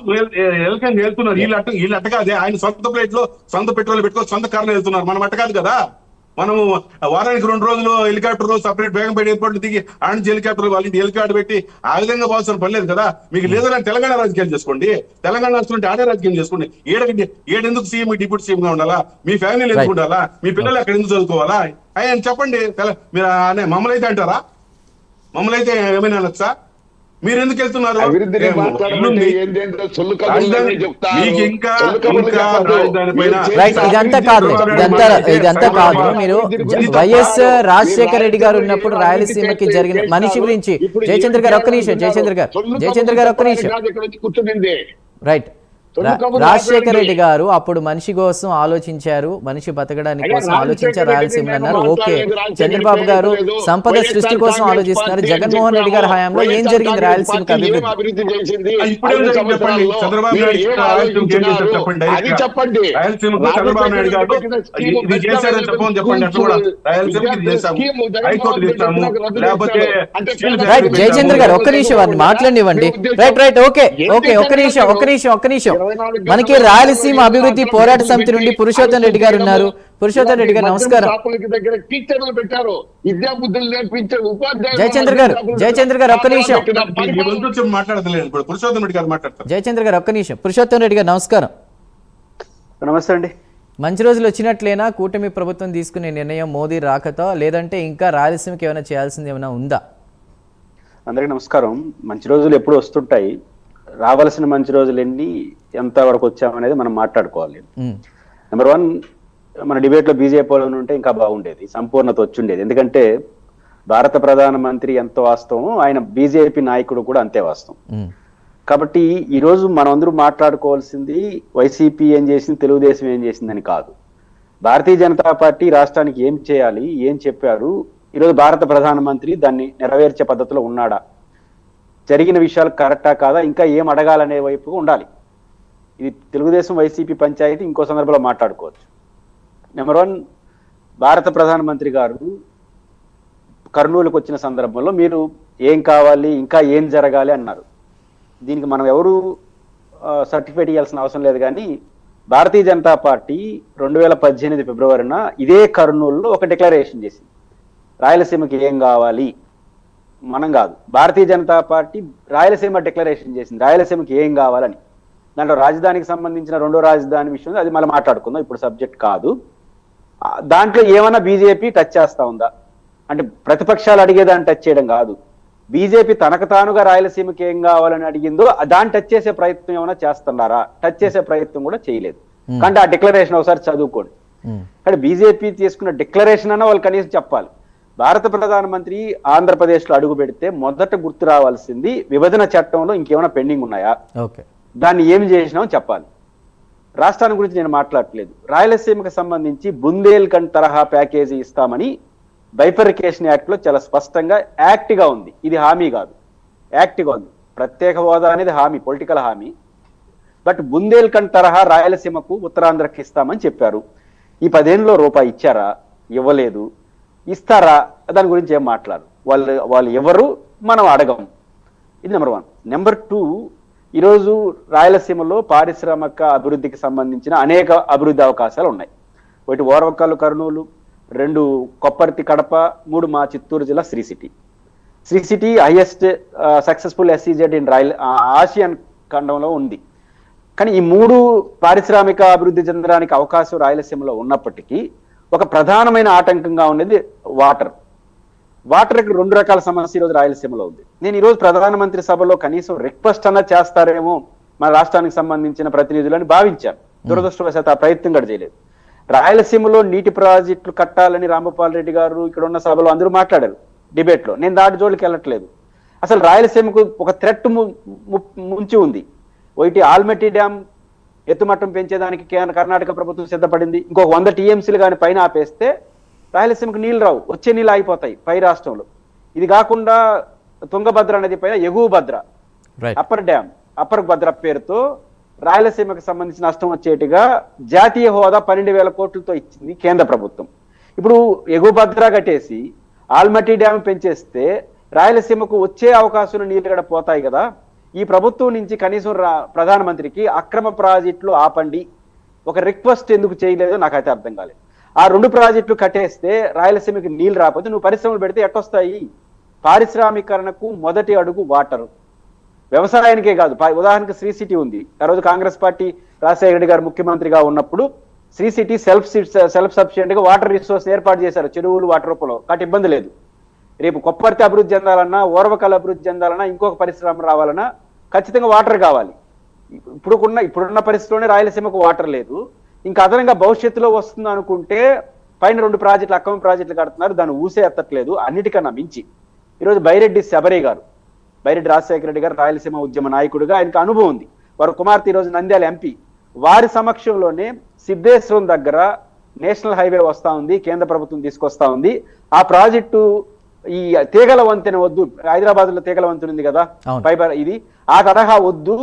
వెళ్తున్నారు. వీళ్ళు అట్ట కాదే, ఆయన సొంత ప్లేట్ లో సొంత పెట్రోల్ పెట్టుకో సొంత కార్లు వెళ్తున్నారు. మనం అట్ట కాదు కదా. మనము వారానికి 2 రోజులు హెలికాప్టర్ సపరేట్ బేగంపేట ఎయిర్పోర్ట్ దిగి ఆడ నుంచి హెలికాప్టర్ వాళ్ళ హెలికాప్టర్ పెట్టి ఆ విధంగా పోవాల్సిన పని లేదు కదా. మీకు లేదని తెలంగాణ రాజకీయాలు చేసుకోండి, తెలంగాణ రాష్ట్రం ఆడే రాజకీయం చేసుకోండి. ఏడెందుకు సీఎం డిప్యూటీ సీఎం గా ఉండాలా, మీ ఫ్యామిలీలు ఎందుకు ఉండాలా, మీ పిల్లలు అక్కడ ఎందుకు చదువుకోవాలా ఆయన చెప్పండి. మీరు మమ్మల్ని అయితే అంటారా? మమ్మల్ని అయితే ఏమైనా అనొచ్చా? మీరు ఎందుకు వెళ్తున్నారు? ఇదంతా కాదు. మీరు వైఎస్ రాజశేఖర రెడ్డి గారు ఉన్నప్పుడు రాయలసీమకి జరిగిన మనిషి గురించి జయచంద్ర గారు ఒక్క నిమిషం, జయచంద్ర గారు ఒక్క నిమిషం. రైట్, రాజశేఖర రెడ్డి గారు అప్పుడు మనిషి కోసం ఆలోచించారు, మనిషి బతకడానికి కోసం ఆలోచించారు రాయలసీమలో అన్నారు. ఓకే, చంద్రబాబు గారు సంపద సృష్టి కోసం ఆలోచిస్తున్నారు. జగన్మోహన్ రెడ్డి గారి హయాంలో ఏం జరిగింది రాయలసీమకి అభివృద్ధి? జయచంద్ర గారు ఒక్క నిమిషం వారిని మాట్లాడివ్వండి. రైట్, ఓకే, ఒక్క నిమిషం. మనకి రాయలసీమ అభివృద్ధి పోరాట సమితి నుండి పురుషోత్తం రెడ్డి గారు ఉన్నారు. పురుషోత్తం రెడ్డి గారు నమస్కారం. జయచంద్ర గారు ఒక్క నిమిషం. జయచంద్ర గారు ఒక్క నిమిషం. పురుషోత్తం రెడ్డి గారు నమస్కారం. నమస్తే అండి. మంచి రోజులు వచ్చినట్లేనా కూటమి ప్రభుత్వం తీసుకునే నిర్ణయం మోదీ రాకతో, లేదంటే ఇంకా రాయలసీమకి ఏమైనా చేయాల్సింది ఏమైనా ఉందా? అందరికీ నమస్కారం. మంచి రోజులు ఎప్పుడు వస్తుంటాయి, రావాల్సిన మంచి రోజులు ఎన్ని, ఎంత వరకు వచ్చామనేది మనం మాట్లాడుకోవాలి. నెంబర్ 1, మన డిబేట్ లో బీజేపీ వాళ్ళు ఉంటే ఇంకా బాగుండేది, సంపూర్ణత వచ్చిండేది. ఎందుకంటే భారత ప్రధానమంత్రి ఎంత వాస్తవం, ఆయన బీజేపీ నాయకుడు కూడా అంతే వాస్తవం. కాబట్టి ఈ రోజు మనం అందరూ మాట్లాడుకోవాల్సింది వైసీపీ ఏం చేసింది, తెలుగుదేశం ఏం చేసిందని కాదు. భారతీయ జనతా పార్టీ రాష్ట్రానికి ఏం చేయాలి, ఏం చెప్పారు, ఈరోజు భారత ప్రధానమంత్రి దాన్ని నెరవేర్చే పద్ధతిలో ఉన్నాడా, జరిగిన విషయాలు కరెక్టా కాదా, ఇంకా ఏం అడగాలనే వైపు ఉండాలి. ఇది తెలుగుదేశం వైసీపీ పంచాయతీ ఇంకో సందర్భంలో మాట్లాడుకోవచ్చు. నెంబర్ 1, భారత ప్రధానమంత్రి గారు కర్నూలుకు వచ్చిన సందర్భంలో మీరు ఏం కావాలి, ఇంకా ఏం జరగాలి అన్నారు. దీనికి మనం ఎవరు సర్టిఫికేట్ ఇవ్వాల్సిన అవసరం లేదు. కానీ భారతీయ జనతా పార్టీ 2018 ఫిబ్రవరిన ఇదే కర్నూలులో ఒక డిక్లరేషన్ చేసింది. రాయలసీమకి ఏం కావాలి, మనం కాదు, భారతీయ జనతా పార్టీ రాయలసీమ డిక్లరేషన్ చేసింది రాయలసీమకి ఏం కావాలని. దాంట్లో రాజధానికి సంబంధించిన రెండో రాజధాని విషయం అది మళ్ళీ మాట్లాడుకుందాం, ఇప్పుడు సబ్జెక్ట్ కాదు. దాంట్లో ఏమైనా బీజేపీ టచ్ చేస్తా ఉందా అంటే ప్రతిపక్షాలు అడిగేదాన్ని టచ్ చేయడం కాదు, బీజేపీ తనకు తానుగా రాయలసీమకి ఏం కావాలని అడిగిందో దాన్ని టచ్ చేసే ప్రయత్నం ఏమైనా చేస్తున్నారా? టచ్ చేసే ప్రయత్నం కూడా చేయలేదు. కానీ ఆ డిక్లరేషన్ ఒకసారి చదువుకోండి. కానీ బీజేపీ తీసుకున్న డిక్లరేషన్ అన్న వాళ్ళు కనీసం చెప్పాలి. భారత ప్రధానమంత్రి ఆంధ్రప్రదేశ్ లో అడుగు పెడితే మొదట గుర్తు రావాల్సింది విభజన చట్టంలో ఇంకేమైనా పెండింగ్ ఉన్నాయా, దాన్ని ఏమి చేసినామో చెప్పాలి. రాష్ట్రాన్ని గురించి నేను మాట్లాడట్లేదు. రాయలసీమకు సంబంధించి బుందేల్ఖండ్ తరహా ప్యాకేజీ ఇస్తామని బైఫర్కేషన్ యాక్ట్ లో చాలా స్పష్టంగా యాక్ట్ గా ఉంది. ఇది హామీ కాదు, యాక్ట్ గా ఉంది. ప్రత్యేక హోదా అనేది హామీ, పొలిటికల్ హామీ. బట్ బుందేల్ఖండ్ తరహా రాయలసీమకు ఉత్తరాంధ్రకి ఇస్తామని చెప్పారు. ఈ 10 ఏళ్ళలో రూపాయి ఇచ్చారా? ఇవ్వలేదు. ఇస్తారా? దాని గురించి ఏం మాట్లాడు. వాళ్ళు ఎవరు, మనం అడగం. ఇది నెంబర్ 1. నెంబర్ 2, ఈరోజు రాయలసీమలో పారిశ్రామిక అభివృద్ధికి సంబంధించిన అనేక అభివృద్ధి అవకాశాలు ఉన్నాయి. ఒకటి ఓర్వకల్లు కర్నూలు, 2 కొప్పర్తి కడప, 3 మా చిత్తూరు జిల్లా Sri city highest successful SEZ in Asian ఖండంలో ఉంది. కానీ ఈ 3 పారిశ్రామిక అభివృద్ధి చెందడానికి అవకాశం రాయలసీమలో ఉన్నప్పటికీ ఒక ప్రధానమైన ఆటంకంగా ఉండేది వాటర్కి 2 రకాల సమస్య ఈరోజు రాయలసీమలో ఉంది. నేను ఈరోజు ప్రధానమంత్రి సభలో కనీసం రిక్వెస్ట్ అన్నా చేస్తారేమో మన రాష్ట్రానికి సంబంధించిన ప్రతినిధులని భావించాను. దురదృష్టవశాత్తు ఆ ప్రయత్నం కూడా చేయలేదు. రాయలసీమలో నీటి ప్రాజెక్టులు కట్టాలని రాంభూపాల్ రెడ్డి గారు ఇక్కడ ఉన్న సభలో అందరూ మాట్లాడారు డిబేట్ లో. నేను దాటి జోలికి వెళ్ళట్లేదు. అసలు రాయలసీమకు ఒక థ్రెట్ ముంచి ఉంది. ఒకటి ఆల్మట్టి డ్యామ్ ఎత్తుమట్టం పెంచేదానికి కర్ణాటక ప్రభుత్వం సిద్ధపడింది. ఇంకొక 100 TMCలు కానీ పైన ఆపేస్తే రాయలసీమకు నీళ్ళు రావు, వచ్చే నీళ్ళు ఆగిపోతాయి పై రాష్ట్రంలో. ఇది కాకుండా తుంగభద్ర నది పైన ఎగువ భద్ర అప్పర్ డ్యామ్, అప్పర్ భద్ర పేరుతో రాయలసీమకు సంబంధించిన నష్టం వచ్చేట్టుగా జాతీయ హోదా 12,000 కోట్లతో ఇచ్చింది కేంద్ర ప్రభుత్వం. ఇప్పుడు ఎగువ భద్ర కట్టేసి ఆల్మట్టి డ్యామ్ పెంచేస్తే రాయలసీమకు వచ్చే అవకాశం నీళ్ళు కూడా పోతాయి కదా. ఈ ప్రభుత్వం నుంచి కనీసం ప్రధానమంత్రికి అక్రమ ప్రాజెక్టులు ఆపండి ఒక రిక్వెస్ట్ ఎందుకు చేయలేదో నాకైతే అర్థం కాలేదు. ఆ 2 ప్రాజెక్టులు కట్టేస్తే రాయలసీమకి నీళ్ళు రాకపోతే నువ్వు పరిశ్రమలు పెడితే ఎట్టొస్తాయి? పారిశ్రామీకరణకు మొదటి అడుగు వాటరు. వ్యవసాయానికే కాదు, ఉదాహరణకు శ్రీ సిటీ ఉంది. ఆ రోజు కాంగ్రెస్ పార్టీ రాజశేఖర రెడ్డి గారు ముఖ్యమంత్రిగా ఉన్నప్పుడు శ్రీ సిటీ సెల్ఫ్ సఫిషియెంట్ గా వాటర్ రిసోర్స్ ఏర్పాటు చేశారు, చెరువులు వాటర్ రూపంలో. కాబట్టి ఇబ్బంది లేదు. రేపు కొప్పర్తి అభివృద్ధి చెందాలన్నా, ఓర్వకల్ అభివృద్ధి చెందాలన్నా, ఇంకొక పరిశ్రమ రావాలన్నా ఖచ్చితంగా వాటర్ కావాలి. ఇప్పుడున్న పరిస్థితిలోనే రాయలసీమకు వాటర్ లేదు. ఇంకా అదనంగా భవిష్యత్తులో వస్తుంది అనుకుంటే పైన 2 ప్రాజెక్టులు అక్రమ ప్రాజెక్టులు కడుతున్నారు, దాన్ని ఊసే ఎత్తట్లేదు. అన్నిటికన్నా మించి ఈరోజు బైరెడ్డి శబరి గారు, బైరెడ్డి రాజశేఖర రెడ్డి గారు రాయలసీమ ఉద్యమ నాయకుడిగా ఆయనకు అనుభవం ఉంది. వారు కుమార్తె ఈరోజు నంద్యాల MP. వారి సమక్షంలోనే సిద్ధేశ్వరం దగ్గర నేషనల్ హైవే వస్తా ఉంది, కేంద్ర ప్రభుత్వం తీసుకొస్తా ఉంది. ఆ ప్రాజెక్టు ఈ తీగల వంతెన వద్దు, హైదరాబాద్ లో తీగల వంతెన ఉంది కదా ఫైబర్, ఇది ఆ తరహా వద్దు,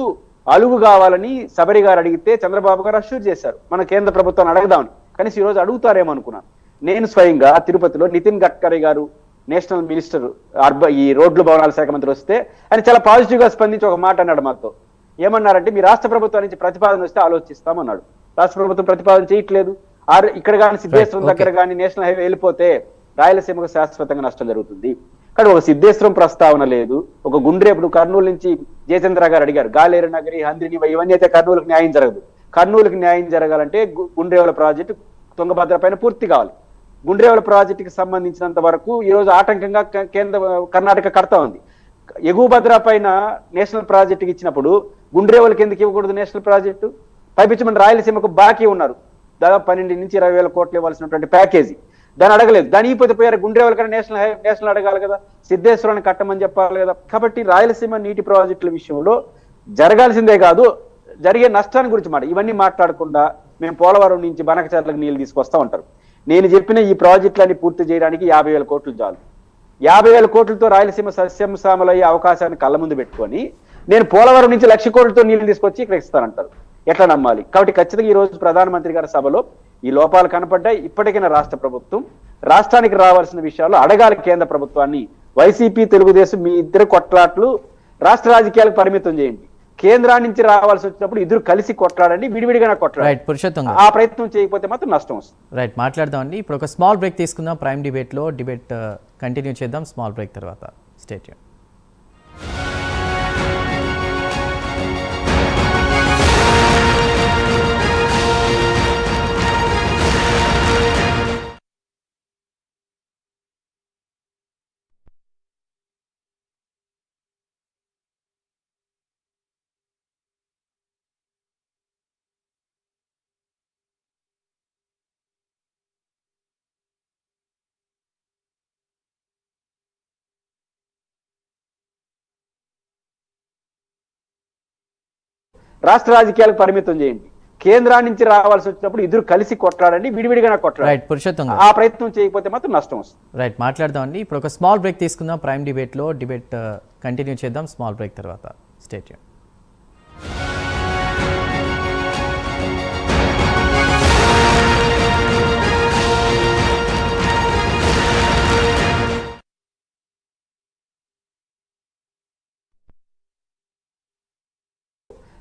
అలుగు కావాలని శబరి గారు అడిగితే చంద్రబాబు గారు అష్యూర్ చేశారు మన కేంద్ర ప్రభుత్వాన్ని అడగదామని. కనీసం ఈ రోజు అడుగుతారేమో అనుకున్నాను. నేను స్వయంగా తిరుపతిలో నితిన్ గడ్కరీ గారు నేషనల్ మినిస్టర్ ఈ రోడ్లు భవనాల శాఖ మంత్రి వస్తే ఆయన చాలా పాజిటివ్ గా స్పందించి ఒక మాట అన్నాడు మాతో. ఏమన్నారంటే, మీ రాష్ట్ర ప్రభుత్వం నుంచి ప్రతిపాదన వస్తే ఆలోచిస్తామన్నాడు. రాష్ట్ర ప్రభుత్వం ప్రతిపాదన చేయట్లేదు. ఇక్కడ కానీ సిద్ధేశ్వరం దగ్గర కానీ నేషనల్ హైవే వెళ్ళిపోతే రాయలసీమకు శాశ్వతంగా నష్టం జరుగుతుంది. కానీ ఒక సిద్ధేశ్వరం ప్రస్తావన లేదు. ఒక గుండ్రేపుడు కర్నూలు నుంచి జయచంద్ర గారు అడిగారు, గాలేరు నగరి, హంద్రిని, ఇవన్నీ అయితే కర్నూలుకు న్యాయం జరగదు. కర్నూలుకి న్యాయం జరగాలంటే గుండ్రేవుల ప్రాజెక్టు తుంగభద్ర పైన పూర్తి కావాలి. గుండ్రేవుల ప్రాజెక్టుకి సంబంధించినంత వరకు ఈ రోజు ఆటంకంగా కర్ణాటక కడతా ఉంది. ఎగువ భద్ర పైన నేషనల్ ప్రాజెక్టుకి ఇచ్చినప్పుడు గుండ్రేవులకి ఎందుకు ఇవ్వకూడదు నేషనల్ ప్రాజెక్టు? పైపించి మన రాయలసీమకు బాకీ ఉన్నారు, దాదాపు 12 నుంచి 20,000 కోట్లు ఇవ్వాల్సినటువంటి ప్యాకేజీ. దాన్ని అడగలేదు. దాని ఇపోతే పోయారు గుండ్రేవుల కన్నా నేషనల్ అడగాలి కదా, సిద్ధేశ్వరాన్ని కట్టమని చెప్పాలి కదా. కాబట్టి రాయలసీమ నీటి ప్రాజెక్టుల విషయంలో జరగాల్సిందే కాదు, జరిగే నష్టాన్ని గురించి ఇవన్నీ మాట్లాడకుండా మేము పోలవరం నుంచి బనకచర్లకు నీళ్లు తీసుకొస్తా ఉంటారు. నేను చెప్పిన ఈ ప్రాజెక్టులన్నీ పూర్తి చేయడానికి 50,000 కోట్లు చాలు. 50,000 కోట్లతో రాయలసీమ సస్యశ్యామలయ్యే అవకాశాన్ని కళ్ళ ముందు పెట్టుకొని నేను పోలవరం నుంచి 1,00,000 కోట్లతో నీళ్లు తీసుకొచ్చి ఇక్కడ ఇస్తానంటారు. ఎట్లా నమ్మాలి? కాబట్టి ఖచ్చితంగా ఈ రోజు ప్రధానమంత్రి గారి సభలో ఈ లోపాలు కనపడ్డాయి. ఇప్పటికైనా రాష్ట్ర ప్రభుత్వం రాష్ట్రానికి రావాల్సిన విషయాలు అడగాలి కేంద్ర ప్రభుత్వాన్ని. వైసీపీ తెలుగుదేశం మీ ఇద్దరు కొట్లాట్లు రాష్ట్ర రాజకీయాలకు పరిమితం చేయండి. కేంద్రాన్ని నుంచి రావాల్సి వచ్చినప్పుడు ఇద్దరు కలిసి కొట్లాడండి, విడివిడిగా కొట్లాడండి. ఆ ప్రయత్నం చేయకపోతే మాత్రం నష్టం వస్తుంది. రైట్, మాట్లాడదామండి. ఇప్పుడు ఒక స్మాల్ బ్రేక్ తీసుకుందాం. ప్రైమ్ డిబేట్ కంటిన్యూ చేద్దాం స్మాల్ బ్రేక్ తర్వాత. Stay tune. రాష్ట్ర రాజకీయాలకు పరిమితం చేయండి, కేంద్రాన్ని నుంచి రావాల్సి వచ్చినప్పుడు ఇద్దరు కలిసి కొట్లాడండి, విడివిడిగా కొట్లాడండి. రైట్ పురుషోత్తం గారు, ఆ ప్రయత్నం చేయకపోతే మాత్రం నష్టం వస్తుంది. రైట్ మాట్లాడదామండి. ఇప్పుడు ఒక స్మాల్ బ్రేక్ తీసుకుందాం. ప్రైమ్ డిబేట్లో డిబేట్ కంటిన్యూ చేద్దాం స్మాల్ బ్రేక్ తర్వాత. Stay tune.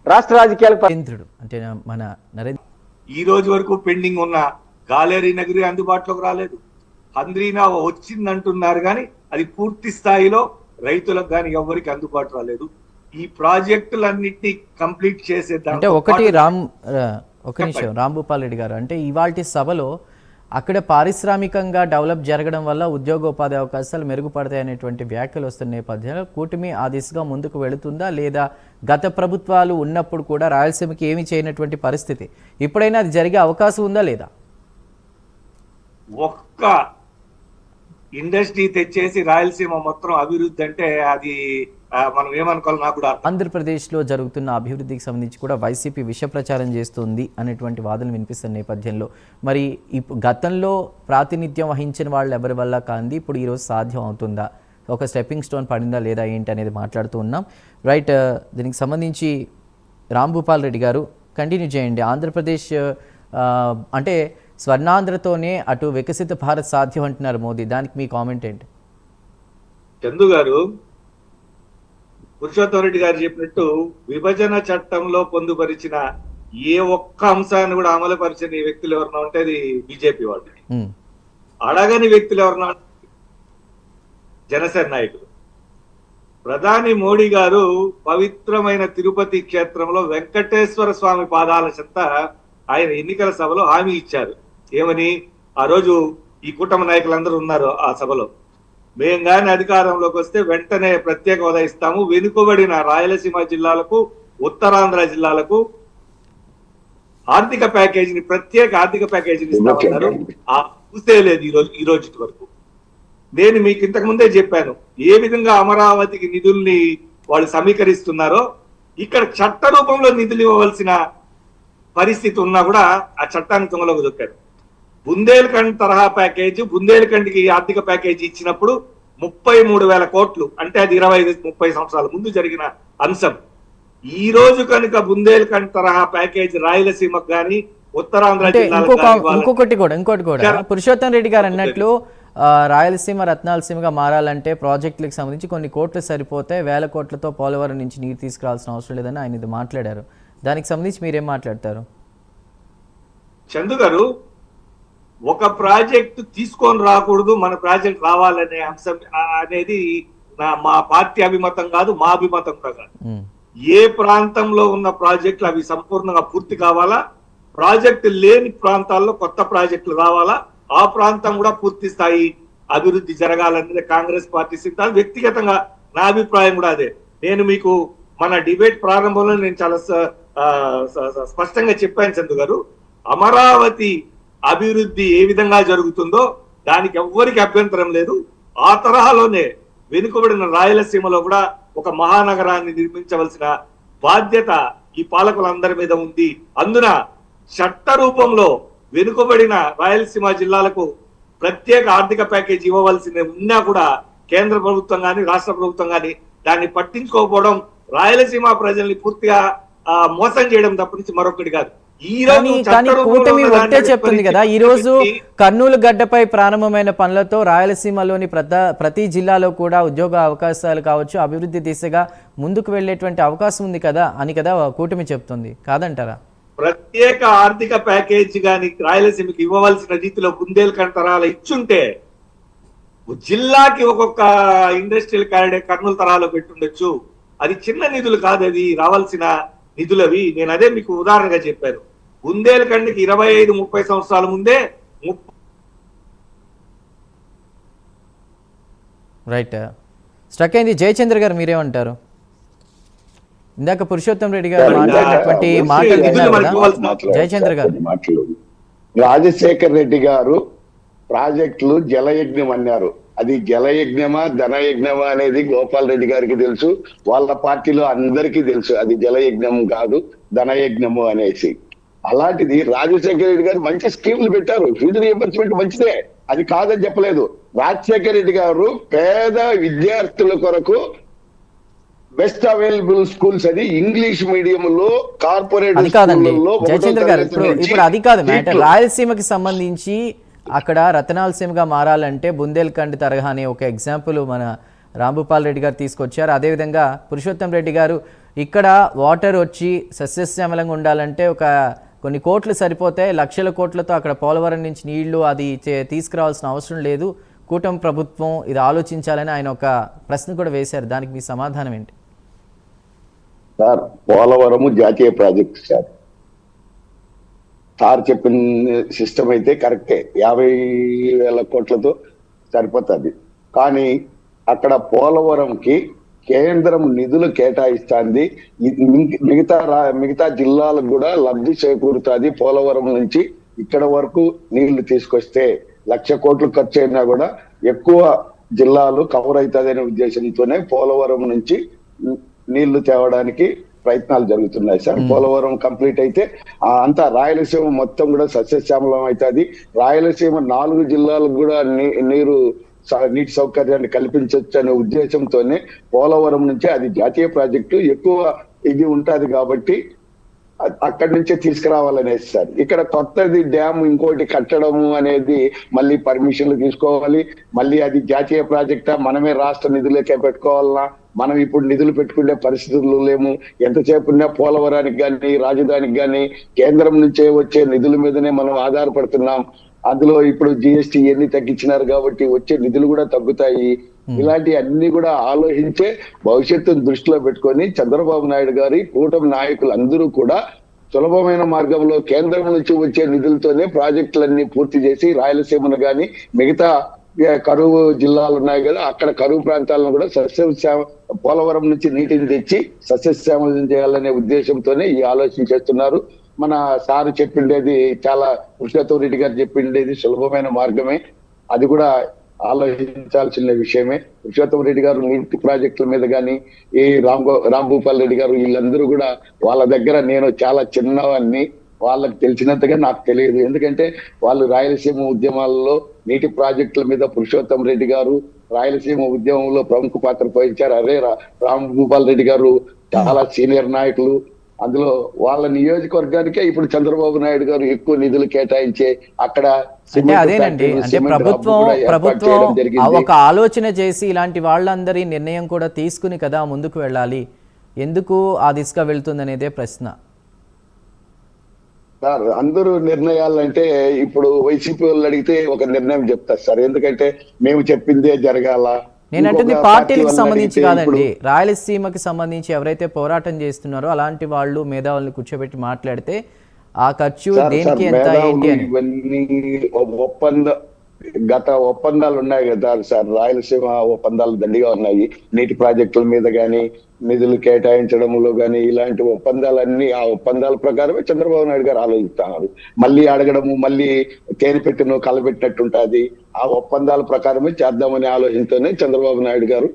రాష్ట్ర రాజకీయాలకు కేంద్రుడు అంటే మన నరేంద్ర ఈ రోజు వరకు పెండింగ్ ఉన్న గాలేరీ నగరి అందుబాటులోకి రాలేదు. హంద్రీనా వచ్చిందంటున్నారు కానీ అది పూర్తి స్థాయిలో రైతులకు కానీ ఎవరికి అందుబాటు రాలేదు. ఈ ప్రాజెక్టులన్నింటినీ కంప్లీట్ చేసేద్దాం. అంటే ఒక నిమిషం రాంభూపాల్ రెడ్డి గారు, అంటే ఇవాల్టి సభలో అక్కడ పారిశ్రామికంగా డెవలప్ జరగడం వల్ల ఉద్యోగోపాధి అవకాశాలు మెరుగుపడతాయి అనేటువంటి వ్యాఖ్యలు వస్తున్న నేపథ్యంలో కూటమి ఆ దిశగా ముందుకు వెళుతుందా, లేదా గత ప్రభుత్వాలు ఉన్నప్పుడు కూడా రాయలసీమకి ఏమీ చేయనటువంటి పరిస్థితి ఇప్పుడైనా అది జరిగే అవకాశం ఉందా లేదా? ఒక్క ఇండస్ట్రీ తెచ్చేసి రాయలసీమ మొత్తం అభివృద్ధి అంటే అది మనం ఏమనుకోవాలి నాకు కూడా. ఆంధ్రప్రదేశ్లో జరుగుతున్న అభివృద్ధికి సంబంధించి కూడా వైసీపీ విష ప్రచారం చేస్తుంది అనేటువంటి వాదనలు వినిపిస్తున్న నేపథ్యంలో మరి గతంలో ప్రాతినిధ్యం వహించిన వాళ్ళు ఎవరి వల్ల కాంది ఇప్పుడు ఈరోజు సాధ్యం అవుతుందా, ఒక స్టెప్పింగ్ స్టోన్ పడిందా లేదా ఏంటి అనేది మాట్లాడుతూ ఉన్నాం. రైట్, దీనికి సంబంధించి రాంభూపాల్ రెడ్డి గారు కంటిన్యూ చేయండి. ఆంధ్రప్రదేశ్ అంటే స్వర్ణాంధ్రతోనే అటు వికసిత భారత్ సాధ్యం అంటున్నారు మోదీ, దానికి మీ కామెంట్ ఏంటి? చందు గారు, పురుషోత్తం రెడ్డి గారు చెప్పినట్టు విభజన చట్టంలో పొందుపరిచిన ఏ ఒక్క అంశాన్ని కూడా అమలు పరిచిన వ్యక్తులు ఎవరన్నా ఉంటే అది బీజేపీ వాళ్ళు. అడగని వ్యక్తులు ఎవరన్నా జనసేన నాయకులు. ప్రధాని మోడీ గారు పవిత్రమైన తిరుపతి క్షేత్రంలో వెంకటేశ్వర స్వామి పాదాల చెంత ఆయన ఎన్నికల సభలో హామీ ఇచ్చారు. ఏమని? ఆ రోజు ఈ కూటమి నాయకులందరూ ఉన్నారు ఆ సభలో. మేము కానీ అధికారంలోకి వస్తే వెంటనే ప్రత్యేక హోదా ఇస్తాము, వెనుకబడిన రాయలసీమ జిల్లాలకు ఉత్తరాంధ్ర జిల్లాలకు ఆర్థిక ప్యాకేజీని ప్రత్యేక ఆర్థిక ప్యాకేజీని ఇస్తామన్నారు. ఆ చూసే లేదు ఈ రోజు వరకు. నేను మీకు ఇంతకు ముందే చెప్పాను ఏ విధంగా అమరావతికి నిధుల్ని వాళ్ళు సమీకరిస్తున్నారో ఇక్కడ చట్ట రూపంలో నిధులు ఇవ్వవలసిన పరిస్థితి ఉన్నా కూడా ఆ చట్టాన్ని తుంగలోకి దొక్కారు. బుందేల్ఖండ్ తరహా ప్యాకేజీ, బుందేల్ఖండ్కి ఆర్థిక ప్యాకేజీ ఇచ్చినప్పుడు 33,000 కోట్లు, అంటే అది 25-30 సంవత్సరాల ముందు జరిగిన అంశం. ఈ రోజు కనుక బుందేల్ఖండ్ తరహా ప్యాకేజీ రాయలసీమకు గాని ఉత్తరాంధ్ర ఇంకొకటి కూడా పురుషోత్తం రెడ్డి గారు అన్నట్లు రాయలసీమ రత్నాలసీమగా మారాలంటే ప్రాజెక్టులకు సంబంధించి కొన్ని కోట్లు సరిపోతాయి, 1000 కోట్లతో పోలవరం నుంచి నీరు తీసుకురావాల్సిన అవసరం లేదని ఆయన ఇది మాట్లాడారు. దానికి సంబంధించి మీరేం మాట్లాడతారు? చందు గారు, ఒక ప్రాజెక్టు తీసుకొని రాకూడదు, మన ప్రాజెక్ట్ రావాలనే అంశం అనేది మా పార్టీ అభిమతం కాదు, మా అభిమతం కూడా కాదు. ఏ ప్రాంతంలో ఉన్న ప్రాజెక్టులు అవి సంపూర్ణంగా పూర్తి కావాలా, ప్రాజెక్టు లేని ప్రాంతాల్లో కొత్త ప్రాజెక్టులు రావాలా, ఆ ప్రాంతం కూడా పూర్తి స్థాయి అభివృద్ధి జరగాలనేది కాంగ్రెస్ పార్టీ సిద్ధాంతం. వ్యక్తిగతంగా నా అభిప్రాయం కూడా అదే. నేను మీకు మన డిబేట్ ప్రారంభంలో నేను చాలా స్పష్టంగా చెప్పాను చందు గారు, అమరావతి అభివృద్ధి ఏ విధంగా జరుగుతుందో దానికి ఎవ్వరికి అభ్యంతరం లేదు. ఆ తరహాలోనే వెనుకబడిన రాయలసీమలో కూడా ఒక మహానగరాన్ని నిర్మించవలసిన బాధ్యత ఈ పాలకులందరి మీద ఉంది. అందున చట్ట రూపంలో వెనుకబడిన రాయలసీమ జిల్లాలకు ప్రత్యేక ఆర్థిక ప్యాకేజీ ఇవ్వవలసి ఉన్నా కూడా కేంద్ర ప్రభుత్వం కానీ రాష్ట్ర ప్రభుత్వం కానీ దాన్ని పట్టించుకోకపోవడం రాయలసీమ ప్రజల్ని పూర్తిగా మోసం చేయడం తప్పనించి మరొకటి కాదు. కానీ కూటమి ఒకటే చెప్తుంది కదా, ఈ రోజు కర్నూలు గడ్డపై ప్రారంభమైన పనులతో రాయలసీమలోని ప్రతి జిల్లాలో కూడా ఉద్యోగ అవకాశాలు కావచ్చు, అభివృద్ధి దిశగా ముందుకు వెళ్లేటువంటి అవకాశం ఉంది కదా అని కదా కూటమి చెప్తుంది, కాదంటారా? ప్రత్యేక ఆర్థిక ప్యాకేజీ గాని రాయలసీమకి ఇవ్వవలసిన రీతిలో బుందేల్ఖండ్ తరాలు ఇచ్చుంటే జిల్లాకి ఒక్కొక్క ఇండస్ట్రియల్ కారిడార్ కర్నూలు తరహాలో పెట్టుండొచ్చు. అది చిన్న నిధులు కాదు, అది రావాల్సిన నిధులు అవి. నేను అదే మీకు ఉదాహరణగా చెప్పాను. బుందేల్ఖండ్కి 25-30 సంవత్సరాల ముందే రైట్. స్ట్రక్ అయింది. జయచంద్ర గారు మీరేమంటారు? ఇందాక పురుషోత్తం రెడ్డి గారు మాట్లాడినటువంటి మాటలు విన్నారు కదా జయచంద్ర గారు. రాజశేఖర్ రెడ్డి గారు ప్రాజెక్టులు జలయజ్ఞం అన్నారు. అది జలయజ్ఞమా ధనయజ్ఞమా అనేది గోపాల్ రెడ్డి గారికి తెలుసు, వాళ్ళ పార్టీలో అందరికీ తెలుసు అది జలయజ్ఞం కాదు ధనయజ్ఞము అనేసి. అలాంటిది రాజశేఖర రెడ్డి గారు మంచి స్కీములు పెట్టారు, ఫీజు రియంబర్స్మెంట్ మంచిదే, అది కాదని చెప్పలేదు. రాజశేఖర రెడ్డి గారు పేద విద్యార్థుల కొరకు బెస్ట్ అవైలబుల్ స్కూల్స్ అది ఇంగ్లీష్ మీడియం లో కార్పొరేట్ అది కాదండి జయచంద్ర గారు. ఇప్పుడు అది కాదు మ్యాటర్. రాయలసీమకి సంబంధించి అక్కడ రతనాలసీమగా మారాలంటే బుందేల్ఖండ్ తరహా అనే ఒక ఎగ్జాంపుల్ మన రాంభూపాల్ రెడ్డి గారు తీసుకొచ్చారు. అదేవిధంగా పురుషోత్తం రెడ్డి గారు ఇక్కడ వాటర్ వచ్చి సస్యశ్యామలంగా ఉండాలంటే ఒక కొన్ని కోట్లు సరిపోతాయి, లక్షల కోట్లతో అక్కడ పోలవరం నుంచి నీళ్లు అది తీసుకురావాల్సిన అవసరం లేదు, కూటమి ప్రభుత్వం ఇది ఆలోచించాలని ఆయన ఒక ప్రశ్న కూడా వేశారు. దానికి మీ సమాధానం ఏంటి? సార్, పోలవరము జాతీయ ప్రాజెక్ట్ సార్. సార్ చెప్పిన సిస్టమ్ అయితే కరెక్టే, 50,000 కోట్లతో సరిపోతుంది. కానీ అక్కడ పోలవరంకి కేంద్రం నిధులు కేటాయిస్తుంది, మిగతా జిల్లాలకు కూడా లబ్ధి చేకూరుతుంది. పోలవరం నుంచి ఇక్కడ వరకు నీళ్లు తీసుకొస్తే 1,00,000 కోట్లు ఖర్చు అయినా కూడా ఎక్కువ జిల్లాలు కవర్ అవుతుంది అనే ఉద్దేశంతోనే పోలవరం నుంచి నీళ్లు తేవడానికి ప్రయత్నాలు జరుగుతున్నాయి సార్. పోలవరం కంప్లీట్ అయితే అంతా రాయలసీమ మొత్తం కూడా సస్యశ్యామలం అవుతుంది. రాయలసీమ 4 జిల్లాలకు కూడా నీటి సౌకర్యాన్ని కల్పించవచ్చు అనే ఉద్దేశంతోనే పోలవరం నుంచి, అది జాతీయ ప్రాజెక్టు, ఎక్కువ ఇది ఉంటది కాబట్టి అక్కడి నుంచే తీసుకురావాలనేసి సార్. ఇక్కడ కొత్తది డ్యామ్ ఇంకోటి కట్టడము అనేది మళ్ళీ పర్మిషన్లు తీసుకోవాలి, మళ్ళీ అది జాతీయ ప్రాజెక్టా, మనమే రాష్ట్ర నిధులకే పెట్టుకోవాలన్నా, మనం ఇప్పుడు నిధులు పెట్టుకునే పరిస్థితులు లేము. ఎంతసేపు ఉన్నా పోలవరానికి కానీ రాజధానికి కానీ కేంద్రం నుంచే వచ్చే నిధుల మీదనే మనం ఆధారపడుతున్నాం. అందులో ఇప్పుడు జిఎస్టీ ఎన్ని తగ్గించినారు కాబట్టి వచ్చే నిధులు కూడా తగ్గుతాయి. ఇలాంటి అన్ని కూడా ఆలోచించే భవిష్యత్తును దృష్టిలో పెట్టుకొని చంద్రబాబు నాయుడు గారి కూటమి నాయకులు అందరూ కూడా సులభమైన మార్గంలో కేంద్రం నుంచి వచ్చే నిధులతోనే ప్రాజెక్టులన్నీ పూర్తి చేసి రాయలసీమను కానీ మిగతా కరువు జిల్లాలు ఉన్నాయి కదా అక్కడ కరువు ప్రాంతాలను కూడా పోలవరం నుంచి నీటిని తెచ్చి సస్యశ్యామలం చేయాలనే ఉద్దేశంతోనే ఈ ఆలోచన చేస్తున్నారు. మన సారు చెప్పిండేది చాలా, పురుషోత్తం రెడ్డి గారు చెప్పిండేది సులభమైన మార్గమే, అది కూడా ఆలోచించాల్సిన విషయమే. పురుషోత్తం రెడ్డి గారు నీటి ప్రాజెక్టుల మీద కానీ ఈ రాంభూపాల్ రెడ్డి గారు వీళ్ళందరూ కూడా వాళ్ళ దగ్గర నేను చాలా చిన్నవాన్ని, వాళ్ళకి తెలిసినంతగా నాకు తెలియదు. ఎందుకంటే వాళ్ళు రాయలసీమ ఉద్యమాలలో నీటి ప్రాజెక్టుల మీద పురుషోత్తం రెడ్డి గారు రాయలసీమ ఉద్యమంలో ప్రముఖ పాత్ర పోయించారు. అదే రాంభూపాల్ రెడ్డి గారు చాలా సీనియర్ నాయకులు. అందులో వాళ్ళ నియోజకవర్గానికే ఇప్పుడు చంద్రబాబు నాయుడు గారు ఎక్కువ నిధులు కేటాయించే అక్కడ అదేనండి, అంటే ప్రభుత్వం ఒక ఆలోచన చేసి ఇలాంటి వాళ్ళందరి నిర్ణయం కూడా తీసుకుని కదా ముందుకు వెళ్ళాలి. ఎందుకు ఆ దిశగా వెళ్తుంది అనేదే ప్రశ్న. సార్, అందరూ నిర్ణయాలంటే ఇప్పుడు వైసీపీ వాళ్ళు అడిగితే ఒక నిర్ణయం చెప్తారు సార్, ఎందుకంటే మేము చెప్పిందే జరగాల. నేను అంటుంది పార్టీలకు సంబంధించి కాదండి, రాయలసీమకి సంబంధించి ఎవరైతే పోరాటం చేస్తున్నారో అలాంటి వాళ్ళు మేధావులను కూర్చోబెట్టి మాట్లాడితే ఆ ఖర్చు దేనికి ఎంత ఏంటి అని. ఇవన్నీ గత ఒప్పందాలు ఉన్నాయి కదా సార్, రాయలసీమ ఒప్పందాలు దండిగా ఉన్నాయి. నీటి ప్రాజెక్టుల మీద కానీ నిధులు కేటాయించడంలో కానీ ఇలాంటి ఒప్పందాలన్నీ ఆ ఒప్పందాల ప్రకారమే చంద్రబాబు నాయుడు గారు ఆలోచిస్తున్నారు. మళ్ళీ అడగడము, మళ్ళీ తేనె పెట్టిన కలబెట్టినట్టు ఉంటుంది. ఆ ఒప్పందాల ప్రకారమే చేద్దామనే ఆలోచనతోనే చంద్రబాబు నాయుడు గారు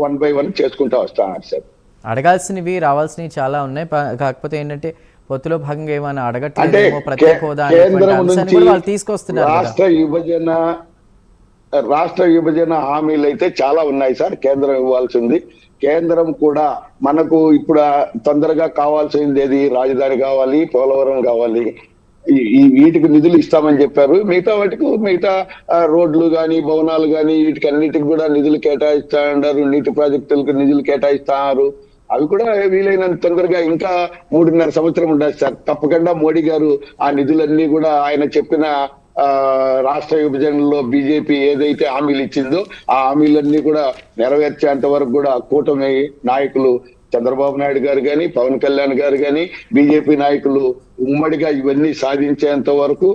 1 by 1 చేసుకుంటూ వస్తున్నారు సార్. అడగాల్సినవి రావాల్సినవి చాలా ఉన్నాయి. కాకపోతే ఏంటంటే పొత్తులో భాగంగా ఏమైనా అడగట్లేదేమో, ప్రత్యేక హోదా వాళ్ళు తీసుకొస్తున్నారు. రాష్ట్ర విభజన హామీలు అయితే చాలా ఉన్నాయి సార్, కేంద్రం ఇవ్వాల్సింది. కేంద్రం కూడా మనకు ఇప్పుడు తొందరగా కావాల్సింది ఏది, రాజధాని కావాలి, పోలవరం కావాలి, వీటికి నిధులు ఇస్తామని చెప్పారు. మిగతా వాటికి మిగతా రోడ్లు కానీ భవనాలు కానీ వీటికి అన్నిటికి కూడా నిధులు కేటాయిస్తా ఉన్నారు. నీటి ప్రాజెక్టులకు నిధులు కేటాయిస్తున్నారు. అవి కూడా వీలైనంత తొందరగా, ఇంకా 3.5 సంవత్సరం ఉండదు సార్. తప్పకుండా మోడీ గారు ఆ నిధులన్నీ కూడా ఆయన చెప్పిన రాష్ట్ర విభజనలో బీజేపీ ఏదైతే హామీలు ఇచ్చిందో ఆ హామీలన్నీ కూడా నెరవేర్చేంత వరకు కూడా కూటమి నాయకులు చంద్రబాబు నాయుడు గారు కానీ, పవన్ కళ్యాణ్ గారు కానీ, బీజేపీ నాయకులు ఉమ్మడిగా ఇవన్నీ సాధించేంత వరకు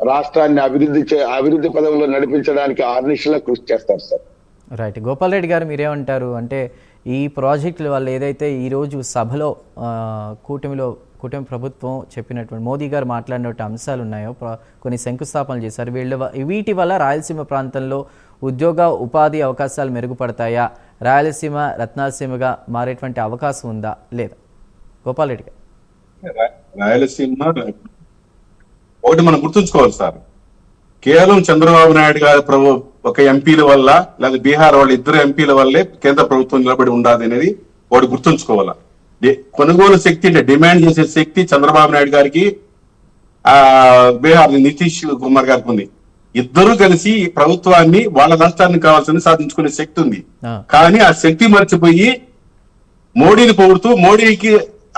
రాష్ట్రాన్ని అభివృద్ధి పదంలో నడిపించడానికి ఆర్నిషలా కృషి చేస్తారు సార్. రైట్. గోపాల్ రెడ్డి గారు మీరేమంటారు? అంటే ఈ ప్రాజెక్టుల వల్ల ఏదైతే ఈరోజు సభలో కూటమి ప్రభుత్వం చెప్పినటువంటి మోదీ గారు మాట్లాడినటువంటి అంశాలు ఉన్నాయో, కొన్ని శంకుస్థాపనలు చేశారు, వీటి వల్ల రాయలసీమ ప్రాంతంలో ఉద్యోగ ఉపాధి అవకాశాలు మెరుగుపడతాయా? రాయలసీమ రత్నాలసీమగా మారేటువంటి అవకాశం ఉందా లేదా? గోపాల్ రెడ్డి గారు. రాయలసీమ ఒకటి మనం గుర్తుంచుకోవాలి సార్, కేవలం చంద్రబాబు నాయుడు గారు ఒక ఎంపీల వల్ల లేదా బీహార్ వాళ్ళ 2 ఎంపీల వల్లే కేంద్ర ప్రభుత్వం నిలబడి ఉండాలి అనేది ఒకటి గుర్తుంచుకోవాలా. కొనుగోలు శక్తి అంటే డిమాండ్ చేసే శక్తి చంద్రబాబు నాయుడు గారికి, బీహార్ నితీష్ కుమార్ గారికి ఉంది. ఇద్దరు కలిసి ప్రభుత్వాన్ని వాళ్ళ రాష్ట్రానికి కావాల్సింది సాధించుకునే శక్తి ఉంది. కానీ ఆ శక్తి మర్చిపోయి మోడీని పొగుడుతూ, మోడీకి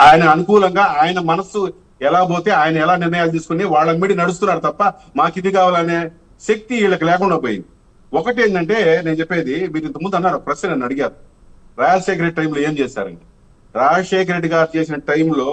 ఆయన అనుకూలంగా ఆయన మనస్సు ఎలా పోతే ఆయన ఎలా నిర్ణయాలు తీసుకుని వాళ్ళ మీద నడుస్తున్నారు తప్ప మాకు ఇది కావాలనే శక్తి వీళ్ళకి లేకుండా పోయింది. ఒకటి ఏంటంటే నేను చెప్పేది, మీరు ఇంతకుముందు అన్నారు, ప్రశ్న నన్ను అడిగారు, రాజశేఖర రెడ్డి టైంలో ఏం చేశారండి. రాజశేఖర రెడ్డి గారు చేసిన టైంలో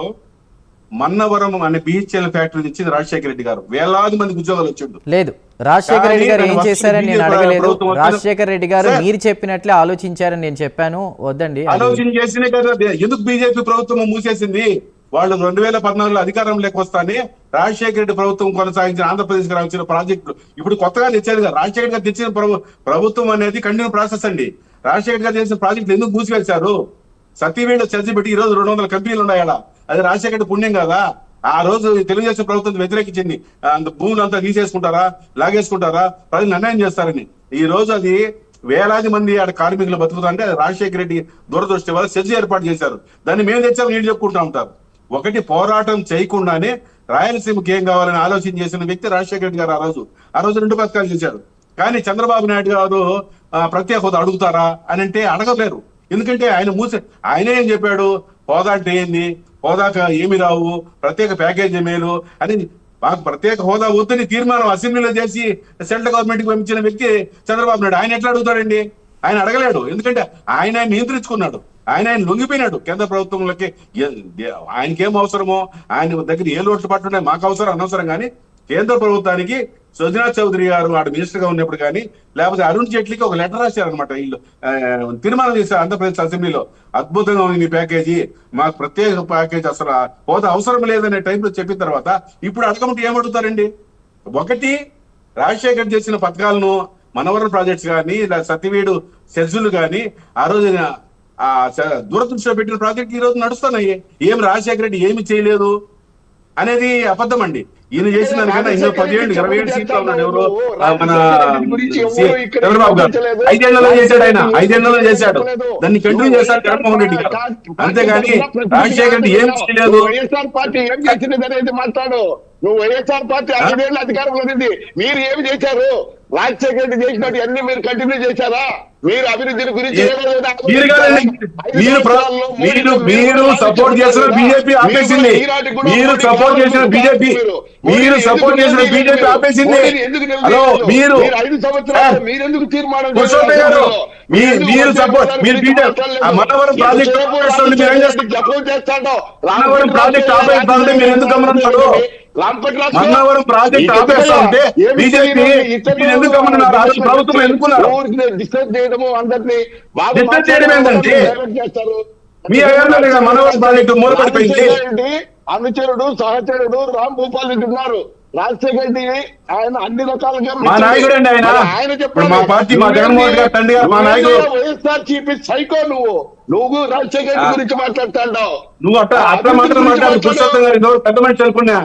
మన్నవరం అనే బిహెచ్ఎల్ ఫ్యాక్టరీ ఇచ్చింది రాజశేఖర రెడ్డి గారు. వేలాది మందికి ఉద్యోగాలు వచ్చిండు. లేదు, రాజశేఖర రెడ్డి గారు ఏం చేశారని నేను అడగలేదు. రాజశేఖర రెడ్డి గారు మీరు చెప్పినట్లే ఆలోచించారని నేను చెప్పాను. వద్దండి, ఆలోచన చేసినే కదా ఎందుకు బీజేపీ ప్రభుత్వం మూసేసింది. వాళ్ళు 2014లో అధికారంలోకి వస్తానే రాజశేఖర రెడ్డి ప్రభుత్వం కొనసాగించిన ఆంధ్రప్రదేశ్ కి రావాల్సిన ప్రాజెక్టులు ఇప్పుడు కొత్తగా తెచ్చారు కదా. రాజశేఖర గారు తెచ్చిన ప్రభుత్వం అనేది కంటిన్యూ ప్రాసెస్ అండి. రాజశేఖర గారు చేసిన ప్రాజెక్టులు ఎందుకు మూసివేశారు? సతీవేళ చర్చ పెట్టి ఈ రోజు 200 కంపెనీలు ఉన్నాయి. అది రాజశేఖర పుణ్యం కదా. ఆ రోజు తెలుగుదేశం ప్రభుత్వం వ్యతిరేకించింది, భూములు అంతా తీసేసుకుంటారా, లాగేసుకుంటారా, ప్రజలు అన్యాయం చేస్తారని. ఈ రోజు అది వేలాది మంది ఆడ కార్మికులు బతుకుతుంటే రాజశేఖర రెడ్డి దూరదృష్టి వల్ల సెజ్ ఏర్పాటు చేశారు. దాన్ని మేము తెచ్చాము, నీళ్ళు చెప్పుకుంటా ఉంటారు. ఒకటి పోరాటం చేయకుండానే రాయలసీమకి ఏం కావాలని ఆలోచన చేసిన వ్యక్తి రాజశేఖర రెడ్డి గారు. ఆ రోజు 2 పథకాలు చేశారు. కానీ చంద్రబాబు నాయుడు గారు ప్రత్యేక హోదా అడుగుతారా అని అంటే అడగలేరు. ఎందుకంటే ఆయనే ఏం చెప్పాడు, హోదా అంటే ఏంది, హోదాక ఏమి రావు, ప్రత్యేక ప్యాకేజీ మేలు అని. మాకు ప్రత్యేక హోదా వద్దని తీర్మానం అసెంబ్లీలో చేసి సెంట్రల్ గవర్నమెంట్ కి పంపించిన వ్యక్తి చంద్రబాబు నాయుడు. ఆయన ఎట్లా అడుగుతాడండి? ఆయన అడగలేడు. ఎందుకంటే ఆయన నియంత్రించుకున్నాడు, ఆయన లొంగిపోయినాడు కేంద్ర ప్రభుత్వంలోకి. ఆయనకేం అవసరమో, ఆయన దగ్గర ఏ లోట్లు పట్టున్నాయి మాకు అవసరం అనవసరం. కానీ కేంద్ర ప్రభుత్వానికి సుజనా చౌదరి గారు ఆడ మినిస్టర్ గా ఉన్నప్పుడు కానీ, లేకపోతే అరుణ్ జైట్లీకి ఒక లెటర్ రాశారనమాట. వీళ్ళు తీర్మానం చేశారు ఆంధ్రప్రదేశ్ అసెంబ్లీలో, అద్భుతంగా ఉంది మీ ప్యాకేజీ, మాకు ప్రత్యేక ప్యాకేజీ అసలు హోదా అవసరం లేదనే టైంలో చెప్పిన తర్వాత ఇప్పుడు అడగమంటే ఏమడుగుతారండి? ఒకటి రాజశేఖర్ చేసిన పథకాలను మనవరం ప్రాజెక్ట్స్ కానీ, సతివేడు సెజ్జులు కానీ, ఆ రోజు దూరదృష్టిలో పెట్టిన ప్రాజెక్ట్ ఈ రోజు నడుస్తున్నాయి. ఏం రాజశేఖర రెడ్డి ఏమి చేయలేదు అనేది అబద్ధం అండి. ఈయన చేసిన దానికన్నా 27 సీట్లు ఉన్నాడు ఎవరు, మన చంద్రబాబు గారు. 5 ఏళ్లలో చేశాడు ఆయన, 5 ఏళ్లలో చేశాడు. దాన్ని కంటిన్యూ చేశారు జగన్మోహన్ రెడ్డి గారు. అంతేగాని రాజశేఖర రెడ్డి ఏం చేయలేదు. వైఎస్ఆర్ పార్టీ ఏం చేసినది అనేది మాట్లాడు. నువ్వు వైఎస్ఆర్ పార్టీ 5 ఏళ్ళు అధికారంలో ఉంది, మీరు ఏమి చేశారు? రాజశేఖర రెడ్డి చేసినట్టు అన్ని మీరు కంటిన్యూ చేశారా? మీరు అభివృద్ధి గురించి మీరు సపోర్ట్ చేసిన బీజేపీ ఆపేసింది. మీరు సపోర్ట్ చేసిన బీజేపీ ఆపేసింది. హలో, మీరు 5 సంవత్సరాలు మీరెందుకు తీర్మానం మీరు సపోర్ట్ మనవరం ప్రాజెక్ట్ మనవరం ప్రాజెక్ట్ ఆపేస్తాంటే మీరు ఎందుకు గమనించారు? మనవరం ప్రాజెక్ట్ ఆపేస్తా ఉంటే బీజేపీ ఎందుకు గమనించారు? ప్రభుత్వం ఎన్నుకున్నారు. డిస్టర్బ్ చేయడం ఏంటంటే మీ అయ్యారు మనవరం ప్రాజెక్టు మూలపడిపోయింది. అనుచరుడు సహచరుడు రామ్ భూపాల్ రెడ్డి ఉన్నారు. రాజశేఖర రెడ్డి ఆయన అన్ని రకాలుగా మా నాయకుడు అండి. ఆయన చెప్పారు మా పార్టీ, మా జగన్మోహన్ గారు తండ్రి గారు మా నాయకుడు. వైఎస్ఆర్ చీఫ్ సైకో నువ్వు రాజశేఖర రెడ్డి గురించి మాట్లాడుతావు. నువ్వు అట్లా మాత్రం మాట్లాడు. పురుషోత్తం గారు పెద్ద మనిషి అనుకున్నా,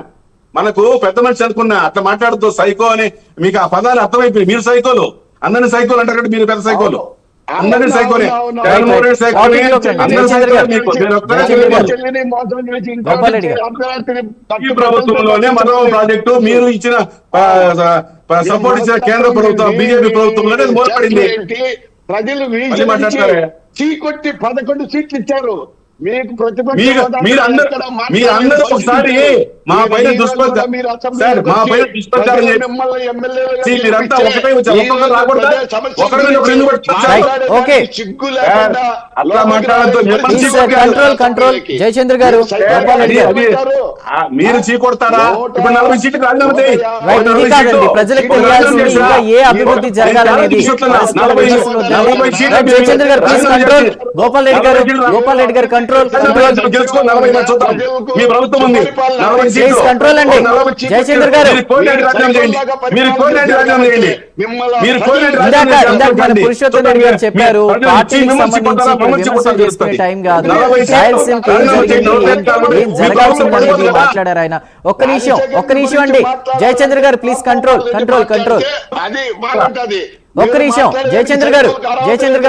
మనకు పెద్ద మనిషి అనుకున్నా, అట్లా మాట్లాడుతూ సైకో అని మీకు ఆ పదాలు అర్థమైపోయి. మీరు సైకోలు, అందరిని సైకోలు అంటారు, మీరు పెద్ద సైకోలు. అందరినీ సైకోలే. జగన్మోహన్ రెడ్డి సైకోలే, అందరూ సైకోలే. మీకు ఈ ప్రభుత్వంలోనే మనవరం ప్రాజెక్టు మీరు ఇచ్చిన సపోర్ట్ ఇచ్చిన కేంద్ర ప్రభుత్వం బీజేపీ ప్రభుత్వంలోనే మూలపడింది. ప్రజలు చీకొట్టి 11 సీట్లు ఇచ్చారు. మీకు ప్రతిపక్ష మీరు హోదా మీరందరూ ఎక్కడ మీరందరూ ఒకసారి మా పైన దుష్ప్రచారం సార్, మా పైన దుష్ప్రచారం మిమ్మల్ని ఎమ్మెల్యేలుగా చేసి మీరంతా గెలిపించే ఒకటే వచ్చారు. ఈ ఒక్కొక్కరు రాకూడదా? ప్రజా సమస్యల ఒకరి మీద ఒకరు గురించి ఎందుకు పట్టుకొచ్చారు? మాట్లాడడానికి ఓకే. సిగ్గు లేకుండా అట్లా లోపలికి మాట్లాడొద్దు. రాని మీరు పరిస్థితి కంట్రోల్ కంట్రోల్ జయచంద్ర గారు, గోపాల్ రెడ్డి గారు. మీరు చీకొడతారా? ఇప్పుడు 40 సీట్లు రాజీనామా చేయి. రైట్, ఇది కాదండి ప్రజలకు తెలియాల్సింది ఇంకా ఏ అభివృద్ధి జరగాలనేది. జయచంద్ర గారు ప్లీజ్ కంట్రోల్. గోపాల్ రెడ్డి గారు, గోపాల్ రెడ్డి గారు కంట్రోల్ కంట్రోల్ గెలుచుకో 40 మంది చూద్దాం. మీ ప్రభుత్వం ఉంది 40 ప్లీజ్ సీట్లు. కంట్రోల్ అండి. జయచంద్ర గారు మీరు కోరినట్టు రాజీనామా చేయండి. మీరు కోరినట్టు రాజీనామా చేయండి. మీరు కోరినట్టు ఇందాక రాజీనామా ఇందాక మన చేయండి. పురుషోత్తం రెడ్డి గారు చెప్పారు పార్టీకి సంబంధించి విమర్శలు చేసుకునే టైం కాదు, రాయలసీమకి ఏం జరిగింది ఏం జరగాల్సిందనేది మాట్లాడారు ఆయన. ఒక్క నిమిషం అండి జయచంద్ర గారు ప్లీజ్ కంట్రోల్ కంట్రోల్ కంట్రోల్. అది బాగుంటది. ఒక్క నిమిషం జయచంద్ర గారు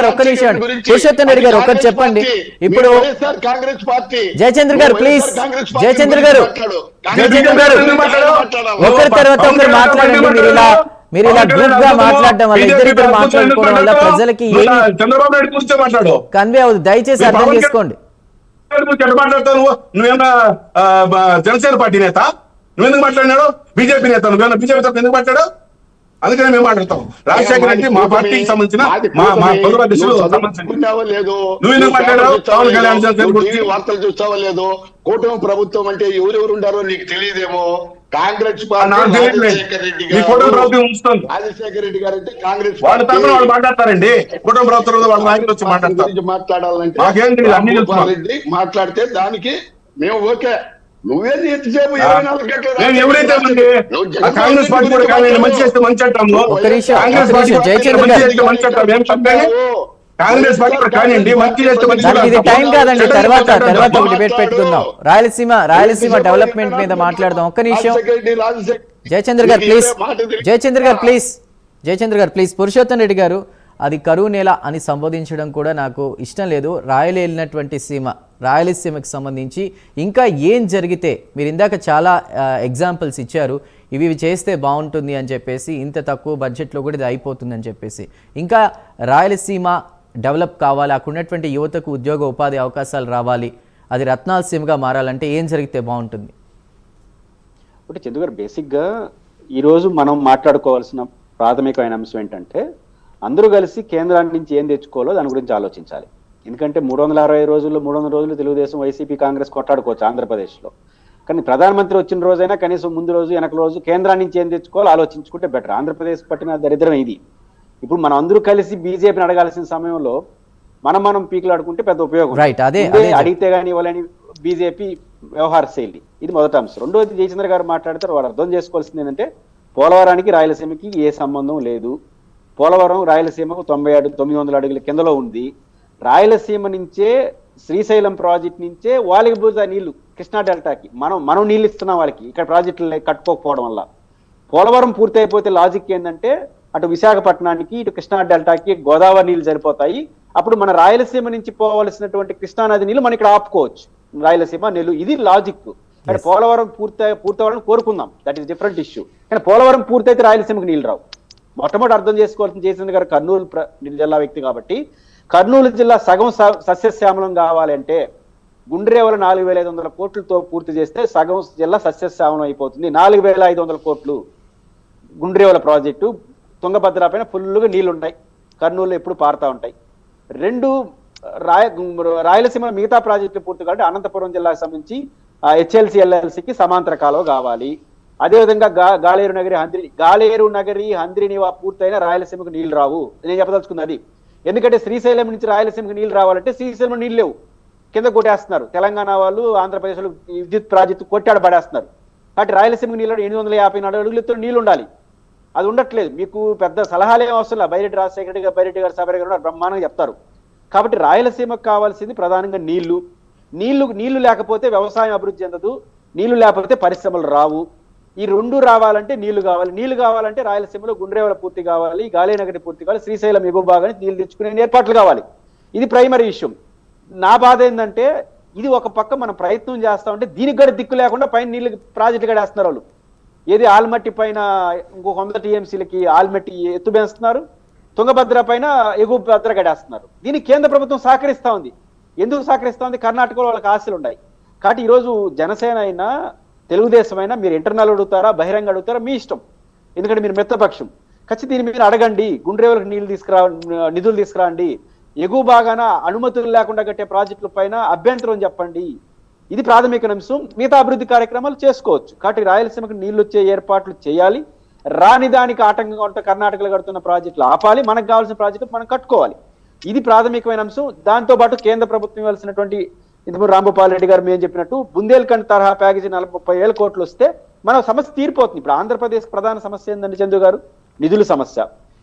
ఒక్క నిమిషం అండి. పురుషోత్తం రెడ్డి గారు ఒక్కటి చెప్పండి. ఇప్పుడు కాంగ్రెస్ పార్టీ జయచంద్ర గారు ప్లీజ్, జయచంద్ర గారు ఒకరి తర్వాత ఒకరు మాట్లాడండి. మీరు ఇలా గ్రూప్ గా మాట్లాడడం వల్ల ఇద్దరిద్దరు మాట్లాడుకోవడం వల్ల ప్రజలకి ఏమి చంద్రబాబు నాయుడు కూర్చో మాట్లాడు. కన్వే అవుతుంది. దయచేసి అర్థం చేసుకోండి. మాట్లాడతావు నువ్వేమన్నా జనసేన పార్టీ నేత? నువ్వెందుకు మాట్లాడినాడు? బీజేపీ నేత నువ్వేమన్నా బీజేపీ తరఫున ఎందుకు మాట్లాడావు? అందుకనే మేము మాట్లాడతాం. రాజశేఖర రెడ్డి మా పార్టీకి సంబంధించిన మా గౌరవ అధ్యక్షులు నువ్వు ఎందుకు మాట్లాడావు? పవన్ కళ్యాణ్ వార్తలు చూస్తావా లేదు? కూటమి ప్రభుత్వం అంటే ఎవరెవరు ఉండారో నీకు తెలియదేమో. కాంగ్రెస్ రాజశేఖర రెడ్డి గారు అంటే కాంగ్రెస్ వాళ్ళ తరఫున వాళ్ళు మాట్లాడతారండి. కుటుంబ ప్రభుత్వం వాళ్ళ నాయకులు వచ్చి మాట్లాడతారు. మాట్లాడాలంటే మాకేం తెలియదు, అన్ని తెలుసు. రెడ్డి మాట్లాడితే దానికి మేము ఓకే. నువ్వేది ఎంతసేపు 24 గంటలు మేము ఎవరైతే కాంగ్రెస్ పార్టీ కూడా కానీ మంచి చేస్తే మంచి అంటాము. కాంగ్రెస్ పార్టీ మంచి చేస్తే మంచి అంటాం. ఏం తప్పేది? కాంగ్రెస్ పార్టీ కూడా కానివ్వండి మంచి చేస్తే మంచి. ఇది టైం కాదండి, తర్వాత ఒక డిబేట్ పెట్టుకుందాం. రాయలసీమ డెవలప్మెంట్ మీద మాట్లాడదాం. ఒక్క నిమిషం జయచంద్ర గారు ప్లీజ్. పురుషోత్తం రెడ్డి గారు, అది కరువు నేల అని సంబోధించడం కూడా నాకు ఇష్టం లేదు. రాయలేలినటువంటి సీమ రాయలసీమకి సంబంధించి ఇంకా ఏం జరిగితే, మీరు ఇందాక చాలా ఎగ్జాంపుల్స్ ఇచ్చారు, ఇవి చేస్తే బాగుంటుంది అని చెప్పేసి, ఇంత తక్కువ బడ్జెట్లో కూడా ఇది అయిపోతుంది అని చెప్పేసి. ఇంకా రాయలసీమ డెవలప్ కావాలి, అక్కడ ఉన్నటువంటి యువతకు ఉద్యోగ ఉపాధి అవకాశాలు రావాలి, అది రత్నాల సీమగా మారాలంటే ఏం జరిగితే బాగుంటుంది? ఒకటి చందు గారు, బేసిక్గా ఈరోజు మనం మాట్లాడుకోవాల్సిన ప్రాథమికమైన అంశం ఏంటంటే అందరూ కలిసి కేంద్రాన్ని నుంచి ఏం తెచ్చుకోవాలో దాని గురించి ఆలోచించాలి. ఎందుకంటే 360 రోజులు 300 రోజులు తెలుగుదేశం వైసీపీ కాంగ్రెస్ కొట్టాడుకోవచ్చు ఆంధ్రప్రదేశ్లో. కానీ ప్రధానమంత్రి వచ్చిన రోజైనా కనీసం ముందు రోజు వెనక రోజు కేంద్రాన్ని నుంచి ఏం తెచ్చుకోవాలో ఆలోచించుకుంటే బెటర్. ఆంధ్రప్రదేశ్ పట్టిన దరిద్రం ఇది. ఇప్పుడు మనం అందరూ కలిసి బీజేపీని అడగాల్సిన సమయంలో మనం పీకులాడుకుంటే పెద్ద ఉపయోగం. అడిగితే కానీ ఇవ్వాలని బీజేపీ వ్యవహార శైలి, ఇది మొదటి అంశం. రెండోది జయచంద్ర గారు మాట్లాడితే వారు అర్థం చేసుకోవాల్సింది ఏంటంటే పోలవరానికి రాయలసీమకి ఏ సంబంధం లేదు. పోలవరం రాయలసీమకు 900 అడుగుల కిందలో ఉంది. రాయలసీమ నుంచే శ్రీశైలం ప్రాజెక్ట్ నుంచే వాళ్ళకి పోతే నీళ్లు కృష్ణా డెల్టాకి మనం నీళ్ళు ఇస్తున్నాం వాళ్ళకి, ఇక్కడ ప్రాజెక్టులు కట్టుకోకపోవడం వల్ల. పోలవరం పూర్తి అయిపోతే లాజిక్ ఏంటంటే అటు విశాఖపట్నానికి ఇటు కృష్ణా డెల్టాకి గోదావరి నీళ్లు సరిపోతాయి. అప్పుడు మన రాయలసీమ నుంచి పోవలసినటువంటి కృష్ణానది నీళ్లు మనం ఇక్కడ ఆపుకోవచ్చు. రాయలసీమ నెల్లు, ఇది లాజిక్. కానీ పోలవరం పూర్తవ్వాలని కోరుకుందాం, దట్ ఈస్ డిఫరెంట్ ఇష్యూ. కానీ పోలవరం పూర్తయితే రాయలసీమకు నీళ్ళు రావు. మొట్టమొదటి అర్థం చేసుకోవాల్సిన జయచంద్ర గారు కర్నూలు జిల్లా వ్యక్తి కాబట్టి, కర్నూలు జిల్లా సగం సస్యశ్యామలం కావాలంటే గుండ్రేవల 4500 కోట్లతో పూర్తి చేస్తే సగం జిల్లా సస్యశ్యామలం అయిపోతుంది. 4500 కోట్లు గుండ్రేవల ప్రాజెక్టు. తుంగభద్ర పైన ఫుల్గా నీళ్లు ఉంటాయి, కర్నూలులో ఎప్పుడు పారుతూ ఉంటాయి. రాయలసీమ మిగతా ప్రాజెక్టులు పూర్తి కాబట్టి అనంతపురం జిల్లాకు సంబంధించి హెచ్ఎల్సి ఎల్ఎల్సికి సమాంతర కాలువ కావాలి. అదేవిధంగా గాలేరు నగరి హంద్రినివా పూర్తయిన రాయలసీమకు నీళ్లు రావు. నేను చెప్పదలుచుకుంది అది. ఎందుకంటే శ్రీశైలం నుంచి రాయలసీమకు నీళ్లు రావాలంటే శ్రీశైలం నీళ్ళు లేవు, కింద కొట్టేస్తున్నారు. తెలంగాణ వాళ్ళు ఆంధ్రప్రదేశ్లో విద్యుత్ ప్రాజెక్టు కొట్టాడు పడేస్తున్నారు. కాబట్టి రాయలసీమకు నీళ్ళు 854 అడుగులతో నీళ్లు ఉండాలి, అది ఉండట్లేదు. మీకు పెద్ద సలహాలు ఏం అవసరం లేదు. బైరెడ్డి రాజశేఖర రెడ్డి గారు, బైరెడ్డి గారు, సబరి గారు బ్రహ్మాండంగా చెప్తారు. కాబట్టి రాయలసీమకు కావాల్సింది ప్రధానంగా నీళ్లు లేకపోతే వ్యవసాయం అభివృద్ధి చెందదు, నీళ్లు లేకపోతే పరిశ్రమలు రావు. ఈ రెండు రావాలంటే నీళ్లు కావాలంటే రాయలసీమలో గుండ్రేవల పూర్తి కావాలి, గాలేనగరి పూర్తి కావాలి, శ్రీశైలం ఎగువ భాగానికి నీళ్లు తెచ్చుకునే ఏర్పాట్లు కావాలి. ఇది ప్రైమరీ విషయం. నా బాధ ఏంటంటే ఇది ఒక పక్క మనం ప్రయత్నం చేస్తా ఉంటే దీనికి కూడా దిక్కు లేకుండా పైన నీళ్లు ప్రాజెక్టులు గడేస్తున్నారు వాళ్ళు. ఏది ఆల్మట్టి పైన ఇంకో 100 టీఎంసీలకి ఆల్మట్టి ఎత్తు పెంచుతున్నారు, తుంగభద్ర పైన ఎగువ భద్ర గడేస్తున్నారు. దీనికి కేంద్ర ప్రభుత్వం సహకరిస్తా ఉంది. ఎందుకు సహకరిస్తుంది? కర్ణాటకలో వాళ్ళకి ఆశలు ఉన్నాయి. కాబట్టి ఈరోజు జనసేన అయినా తెలుగుదేశం అయినా మీరు ఇంటర్నల్ అడుగుతారా, బహిరంగ అడుగుతారా, మీ ఇష్టం. ఎందుకంటే మీరు మిత్రపక్షం. ఖచ్చితంగా దీని మీద అడగండి. గుండ్రేవులకు నిధులు తీసుకురండి. ఎగువ బాగాన అనుమతులు లేకుండా కట్టే ప్రాజెక్టుల పైన అభ్యంతరం చెప్పండి. ఇది ప్రాథమిక అంశం. మిగతా అభివృద్ధి కార్యక్రమాలు చేసుకోవచ్చు. కాబట్టి రాయలసీమకు నీళ్లు వచ్చే ఏర్పాట్లు చేయాలి. రాని దానికి ఆటంకంగా ఉంటే కర్ణాటకలో కడుతున్న ప్రాజెక్టులు ఆపాలి. మనకు కావాల్సిన ప్రాజెక్టులు మనం కట్టుకోవాలి. ఇది ప్రాథమికమైన అంశం. దాంతో పాటు కేంద్ర ప్రభుత్వం ఇవ్వాల్సినటువంటి ఇంతకుముందు రాంభూపాల్ రెడ్డి గారు మేము చెప్పినట్టు బుందేల్ఖండ్ తరహా ప్యాకేజీ 40,000 కోట్లు వస్తే మన సమస్య తీరిపోతుంది. ఇప్పుడు ఆంధ్రప్రదేశ్ ప్రధాన సమస్య ఏంటంటే చందు గారు, నిధుల సమస్య.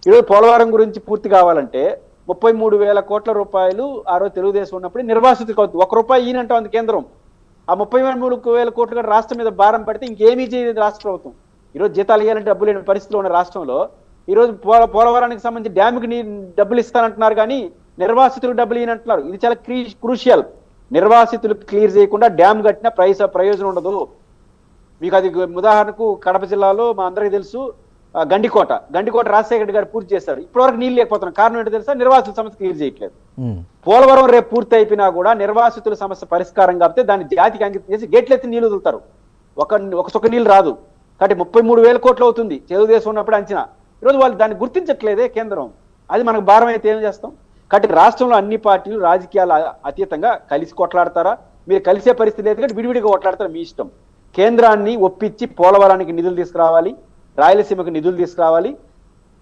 ఈరోజు పోలవరం గురించి పూర్తి కావాలంటే 33,000 కోట్ల రూపాయలు ఆ రోజు తెలుగుదేశం ఉన్నప్పుడు నిర్వాసితులకు అవుతుంది. ₹1 ఈయనంటా ఉంది కేంద్రం. ఆ 33,000 కోట్లు కూడా రాష్ట్రం మీద భారం పడితే ఇంకేమీ చేయలేదు రాష్ట్ర ప్రభుత్వం. ఈరోజు జీతాలు ఇవ్వాలంటే డబ్బులు లేని పరిస్థితిలో ఉన్న రాష్ట్రంలో ఈరోజు పోలవరానికి సంబంధించి డ్యామ్కి డబ్బులు ఇస్తానంటున్నారు కానీ నిర్వాసితులకు డబ్బులు ఇవ్వనంటున్నారు. ఇది చాలా క్రూషియల్. నిర్వాసితులు క్లియర్ చేయకుండా డ్యామ్ కట్టిన ప్రయోజనం ఉండదు. మీకు అది ఉదాహరణకు కడప జిల్లాలో మా అందరికీ తెలుసు గండికోట రాజశేఖర రెడ్డి గారు పూర్తి చేశారు. ఇప్పటివరకు నీళ్ళు లేకపోతున్నాం. కారణం ఏంటో తెలుసా? నిర్వాసితుల సమస్య క్లియర్ చేయట్లేదు. పోలవరం రేపు పూర్తి అయిపోయినా కూడా నిర్వాసితుల సమస్య పరిష్కారం కాకపోతే దాన్ని జాతికి అంకితం చేసి గేట్లు ఎత్తి నీళ్లు వదులుతారు. ఒక చొక్క నీళ్ళు రాదు. కాబట్టి 33,000 కోట్లు అవుతుంది తెలుగుదేశం ఉన్నప్పుడు అంచనా. ఈరోజు వాళ్ళు దాన్ని గుర్తించట్లేదే కేంద్రం. అది మనకు భారం అయితే ఏం చేస్తాం? కాబట్టి రాష్ట్రంలో అన్ని పార్టీలు రాజకీయాల అతీతంగా కలిసి కొట్లాడతారా? మీరు కలిసే పరిస్థితి లేదు కాబట్టి విడివిడిగా కొట్లాడతారా? మీ ఇష్టం. కేంద్రాన్ని ఒప్పించి పోలవరానికి నిధులు తీసుకురావాలి, రాయలసీమకు నిధులు తీసుకురావాలి,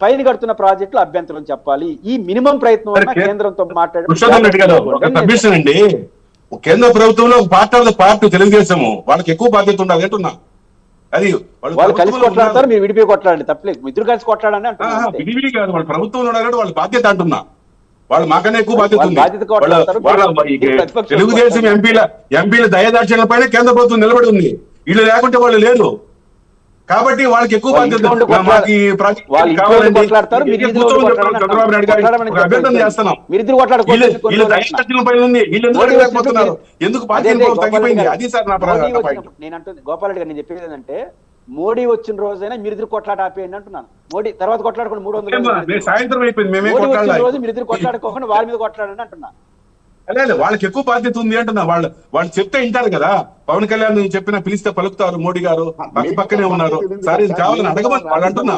పైన కడుతున్న ప్రాజెక్టులు అభ్యంతరం చెప్పాలి. ఈ మినిమం ప్రయత్నం కేంద్రంతో మాట్లాడండి. కేంద్ర ప్రభుత్వంలో పార్టీ తెలుగుదేశము వాళ్ళకి ఎక్కువ బాధ్యత ఉండాలి అంటున్నా. అది వాళ్ళు కలిసి కొట్లాడతారు, మీరు విడిపోయి కొట్లాడండి, తప్పలేదు. ఇద్దరు కలిసి కొట్లాడని అంటున్నా. విడివిడి కాదు, వాళ్ళ ప్రభుత్వంలో ఉండాలంటే వాళ్ళ బాధ్యత అంటున్నా. వాళ్ళు మాకన్నా ఎక్కువ బాధ్యత ఉంది. తెలుగుదేశం ఎంపీల దయదాక్షిణ్యాల పైన కేంద్ర ప్రభుత్వం నిలబడి ఉంది. వీళ్ళు లేకుంటే వాళ్ళు లేరు. కాబట్టి వాళ్ళకి ఎక్కువ బాధ్యత. చంద్రబాబు నాయుడు గారికి అభ్యర్థన చేస్తున్నాం. వీళ్ళు దయదాక్షిణ్యాల పైన ఉంది, వీళ్ళు ఎందుకు లేకపోతున్నారు? ఎందుకు బాధ్యత తగ్గిపోయింది? అది సార్ నా నేను అంటుంది. గోపాల్ రెడ్డి గారు నేను చెప్పేది ఏంటంటే మోడీ వచ్చిన రోజైనా మీరిద్దరు కొట్లాట ఆపేయండి అంటున్నాను. మోడీ తర్వాత కొట్లాడుకుని 300 సాయంత్రం అయిపోయింది. రోజు మీరిద్దరు కొట్లాడుకోకుండా వాళ్ళ మీద కొట్లాడండి అంటున్నా. అదే వాళ్ళకి ఎక్కువ బాధ్యత ఉంది అంటున్నా. వాళ్ళు చెప్తే వింటారు కదా. పవన్ కళ్యాణ్ చెప్పిన పిలిస్తే పలుకుతారు. మోడీ గారు పక్కనే ఉన్నారు. సరే ఇది కావాలని అడగమని వాళ్ళు అంటున్నా.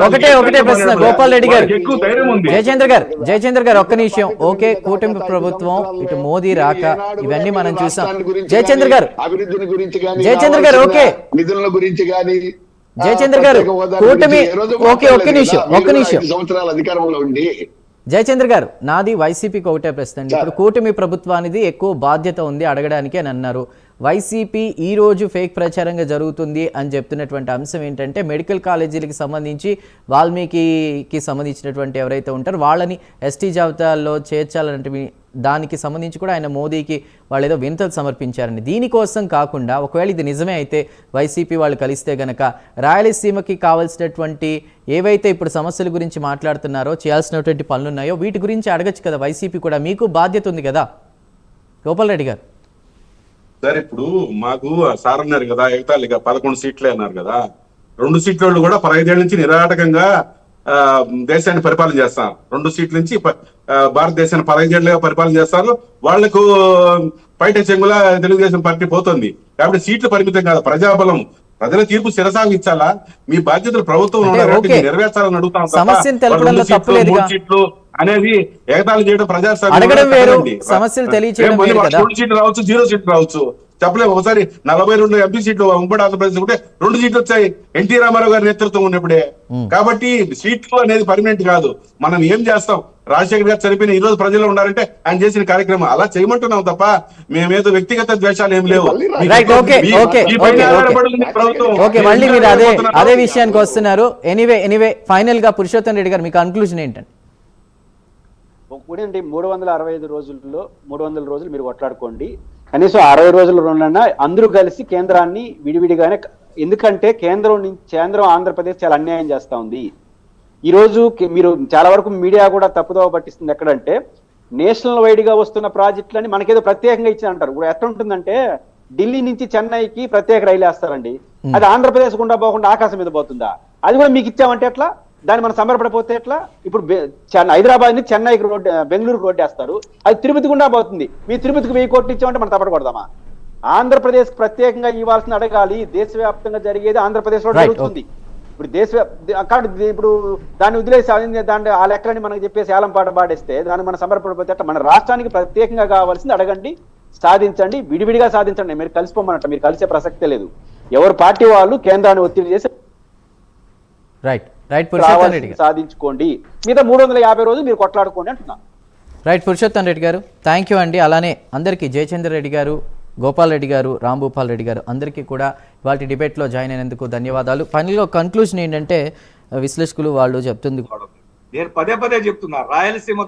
ఒకటే ప్రశ్న గోపాల్ రెడ్డి గారు. ఎక్కువ ధైర్యం ఉంది. జయచంద్ర గారు ఒక్క నిమిషం. ఓకే, కూటమి ప్రభుత్వం ఇటు మోదీ రాక ఇవన్నీ మనం చూసాం. జయచంద్ర గారు ఓకే, నిధుల గురించి కానీ జయచంద్ర గారు కూటమి ఓకే ఒక్క నిమిషం సంవత్సరాల అధికారంలో ఉండి జయచంద్ర గారు, నాది వైసీపీకి ఒకటే ప్రశ్న అండి. ఇప్పుడు కూటమి ప్రభుత్వానికి ఎక్కువ బాధ్యత ఉంది అడగడానికి అని అన్నారు. వైసీపీ ఈ రోజు ఫేక్ ప్రచారంగా జరుగుతుంది అని చెప్తున్నటువంటి అంశం ఏంటంటే మెడికల్ కాలేజీలకు సంబంధించి వాల్మీకి సంబంధించినటువంటి ఎవరైతే ఉంటారో వాళ్ళని ఎస్టీ జాబితాల్లో చేర్చాలంటే దానికి సంబంధించి కూడా ఆయన మోదీకి వాళ్ళు ఏదో వినతులు సమర్పించారండి. దీనికోసం కాకుండా ఒకవేళ ఇది నిజమే అయితే వైసీపీ వాళ్ళు కలిస్తే గనక రాయలసీమకి కావాల్సినటువంటి ఏవైతే ఇప్పుడు సమస్యల గురించి మాట్లాడుతున్నారో చేయాల్సినటువంటి పనులు ఉన్నాయో వీటి గురించి అడగచ్చు కదా వైసీపీ కూడా. మీకు బాధ్యత ఉంది కదా గోపాల్ రెడ్డి గారు. సార్ ఇప్పుడు మాకు సార్ అన్నారు కదా, ఎగతాళిగా 11 సీట్లే అన్నారు కదా. 2 సీట్ల వాళ్ళు కూడా 15 ఏళ్ల నుంచి నిరాటకంగా దేశాన్ని పరిపాలన చేస్తారు. 2 సీట్ల నుంచి భారతదేశాన్ని 15 ఏళ్ళగా పరిపాలన చేస్తారు. వాళ్లకు బయట చెంగులా తెలుగుదేశం పార్టీ పోతుంది. కాబట్టి సీట్లు పరిమితం కాదు, ప్రజాబలం ప్రజల తీర్పు శిరసాగించాలా? మీ బాధ్యతలు ప్రభుత్వం నెరవేర్చాలని అడుగుతాం. సీట్లు అనేది ఎగతాళి చేయడం ప్రజాస్వామ్యం. 2 సీట్లు రావచ్చు, 0 సీట్లు రావచ్చు, చెప్పలేము. ఒకసారి 42 ఎంపీ సీట్లు ఉమ్మడి ఆంధ్రప్రదేశ్ ఉంటే 2 సీట్లు వచ్చాయి ఎన్టీ రామారావు గారి నేతృత్వం ఉన్నప్పుడే. కాబట్టి సీట్లు అనేది పర్మనెంట్ కాదు. మనం ఏం చేస్తాం? రాజశేఖర్ గారు చనిపోయిన ఈ రోజు ప్రజల్లో ఉన్నారంటే ఆయన చేసిన కార్యక్రమం అలా చేయమంటున్నాం తప్ప మేమేదో వ్యక్తిగత ద్వేషాలు ఏం లేవు. మళ్ళీ మీరు అదే విషయానికి వస్తున్నారు. ఎనీవే ఫైనల్ గా పురుషోత్తం రెడ్డి గారు మీ కన్క్లూజన్ ఏంటంటే? 365 రోజుల్లో 300 రోజులు మీరు కొట్లాడుకోండి, కనీసం 60 రోజులన్నా అందరూ కలిసి కేంద్రాన్ని విడివిడిగానే. ఎందుకంటే కేంద్రం ఆంధ్రప్రదేశ్ చాలా అన్యాయం చేస్తా ఉంది. ఈ రోజు మీరు చాలా వరకు మీడియా కూడా తప్పుదోవ పట్టిస్తుంది. ఎక్కడంటే నేషనల్ వైడ్ గా వస్తున్న ప్రాజెక్టులని మనకేదో ప్రత్యేకంగా ఇచ్చి అంటారు. ఇప్పుడు ఎట్లా ఉంటుందంటే ఢిల్లీ నుంచి చెన్నైకి ప్రత్యేక రైలు వేస్తారండి, అది ఆంధ్రప్రదేశ్ గుండా పోకుండా ఆకాశం మీద పోతుందా? అది కూడా మీకు ఇచ్చామంటే ఎట్లా? దాన్ని మనం సంబరపడిపోతే ఎట్లా? ఇప్పుడు హైదరాబాద్ నుంచి చెన్నైకి రోడ్, బెంగళూరుకి రోడ్డు వేస్తారు, అది తిరుపతి గుండా పోతుంది. మీ తిరుపతికి 1000 కోట్లు ఇచ్చామంటే మనం తప్పడకూడదామా? ఆంధ్రప్రదేశ్ ప్రత్యేకంగా ఇవ్వాల్సిన అడగాలి. దేశవ్యాప్తంగా జరిగేది ఆంధ్రప్రదేశ్ లో జరుగుతుంది. ఇప్పుడు ఇప్పుడు దాన్ని వదిలేసి దాన్ని ఆ లెక్కలని మనకు చెప్పేసి ఏలం పాట పాడేస్తే దాన్ని మనం సంబరపడిపోతే మన రాష్ట్రానికి ప్రత్యేకంగా కావాల్సింది అడగండి, సాధించండి, విడివిడిగా సాధించండి. మీరు కలిసిపోమన్నట్ట, మీరు కలిసే ప్రసక్తే లేదు. ఎవరు పార్టీ వాళ్ళు కేంద్రాన్ని ఒత్తిడి చేసి సాధించుకోండి, మిగతా 350 రోజులు మీరు కొట్లాడుకోండి అంటున్నా. రైట్ పురుషోత్తం రెడ్డి గారు, థ్యాంక్ యూ అండి. అలానే అందరికీ జయచంద్ర రెడ్డి గారు, గోపాల్ రెడ్డి గారు, రాంభూపాల్ రెడ్డి గారు అందరికీ కూడా ఇవాళ డిబేట్లో జాయిన్ అయినందుకు ధన్యవాదాలు. ఫైనల్గా కన్క్లూజన్ ఏంటంటే విశ్లేషకులు వాళ్ళు చెప్తుంది, నేను పదే చెప్తున్నా, రాయలసీమ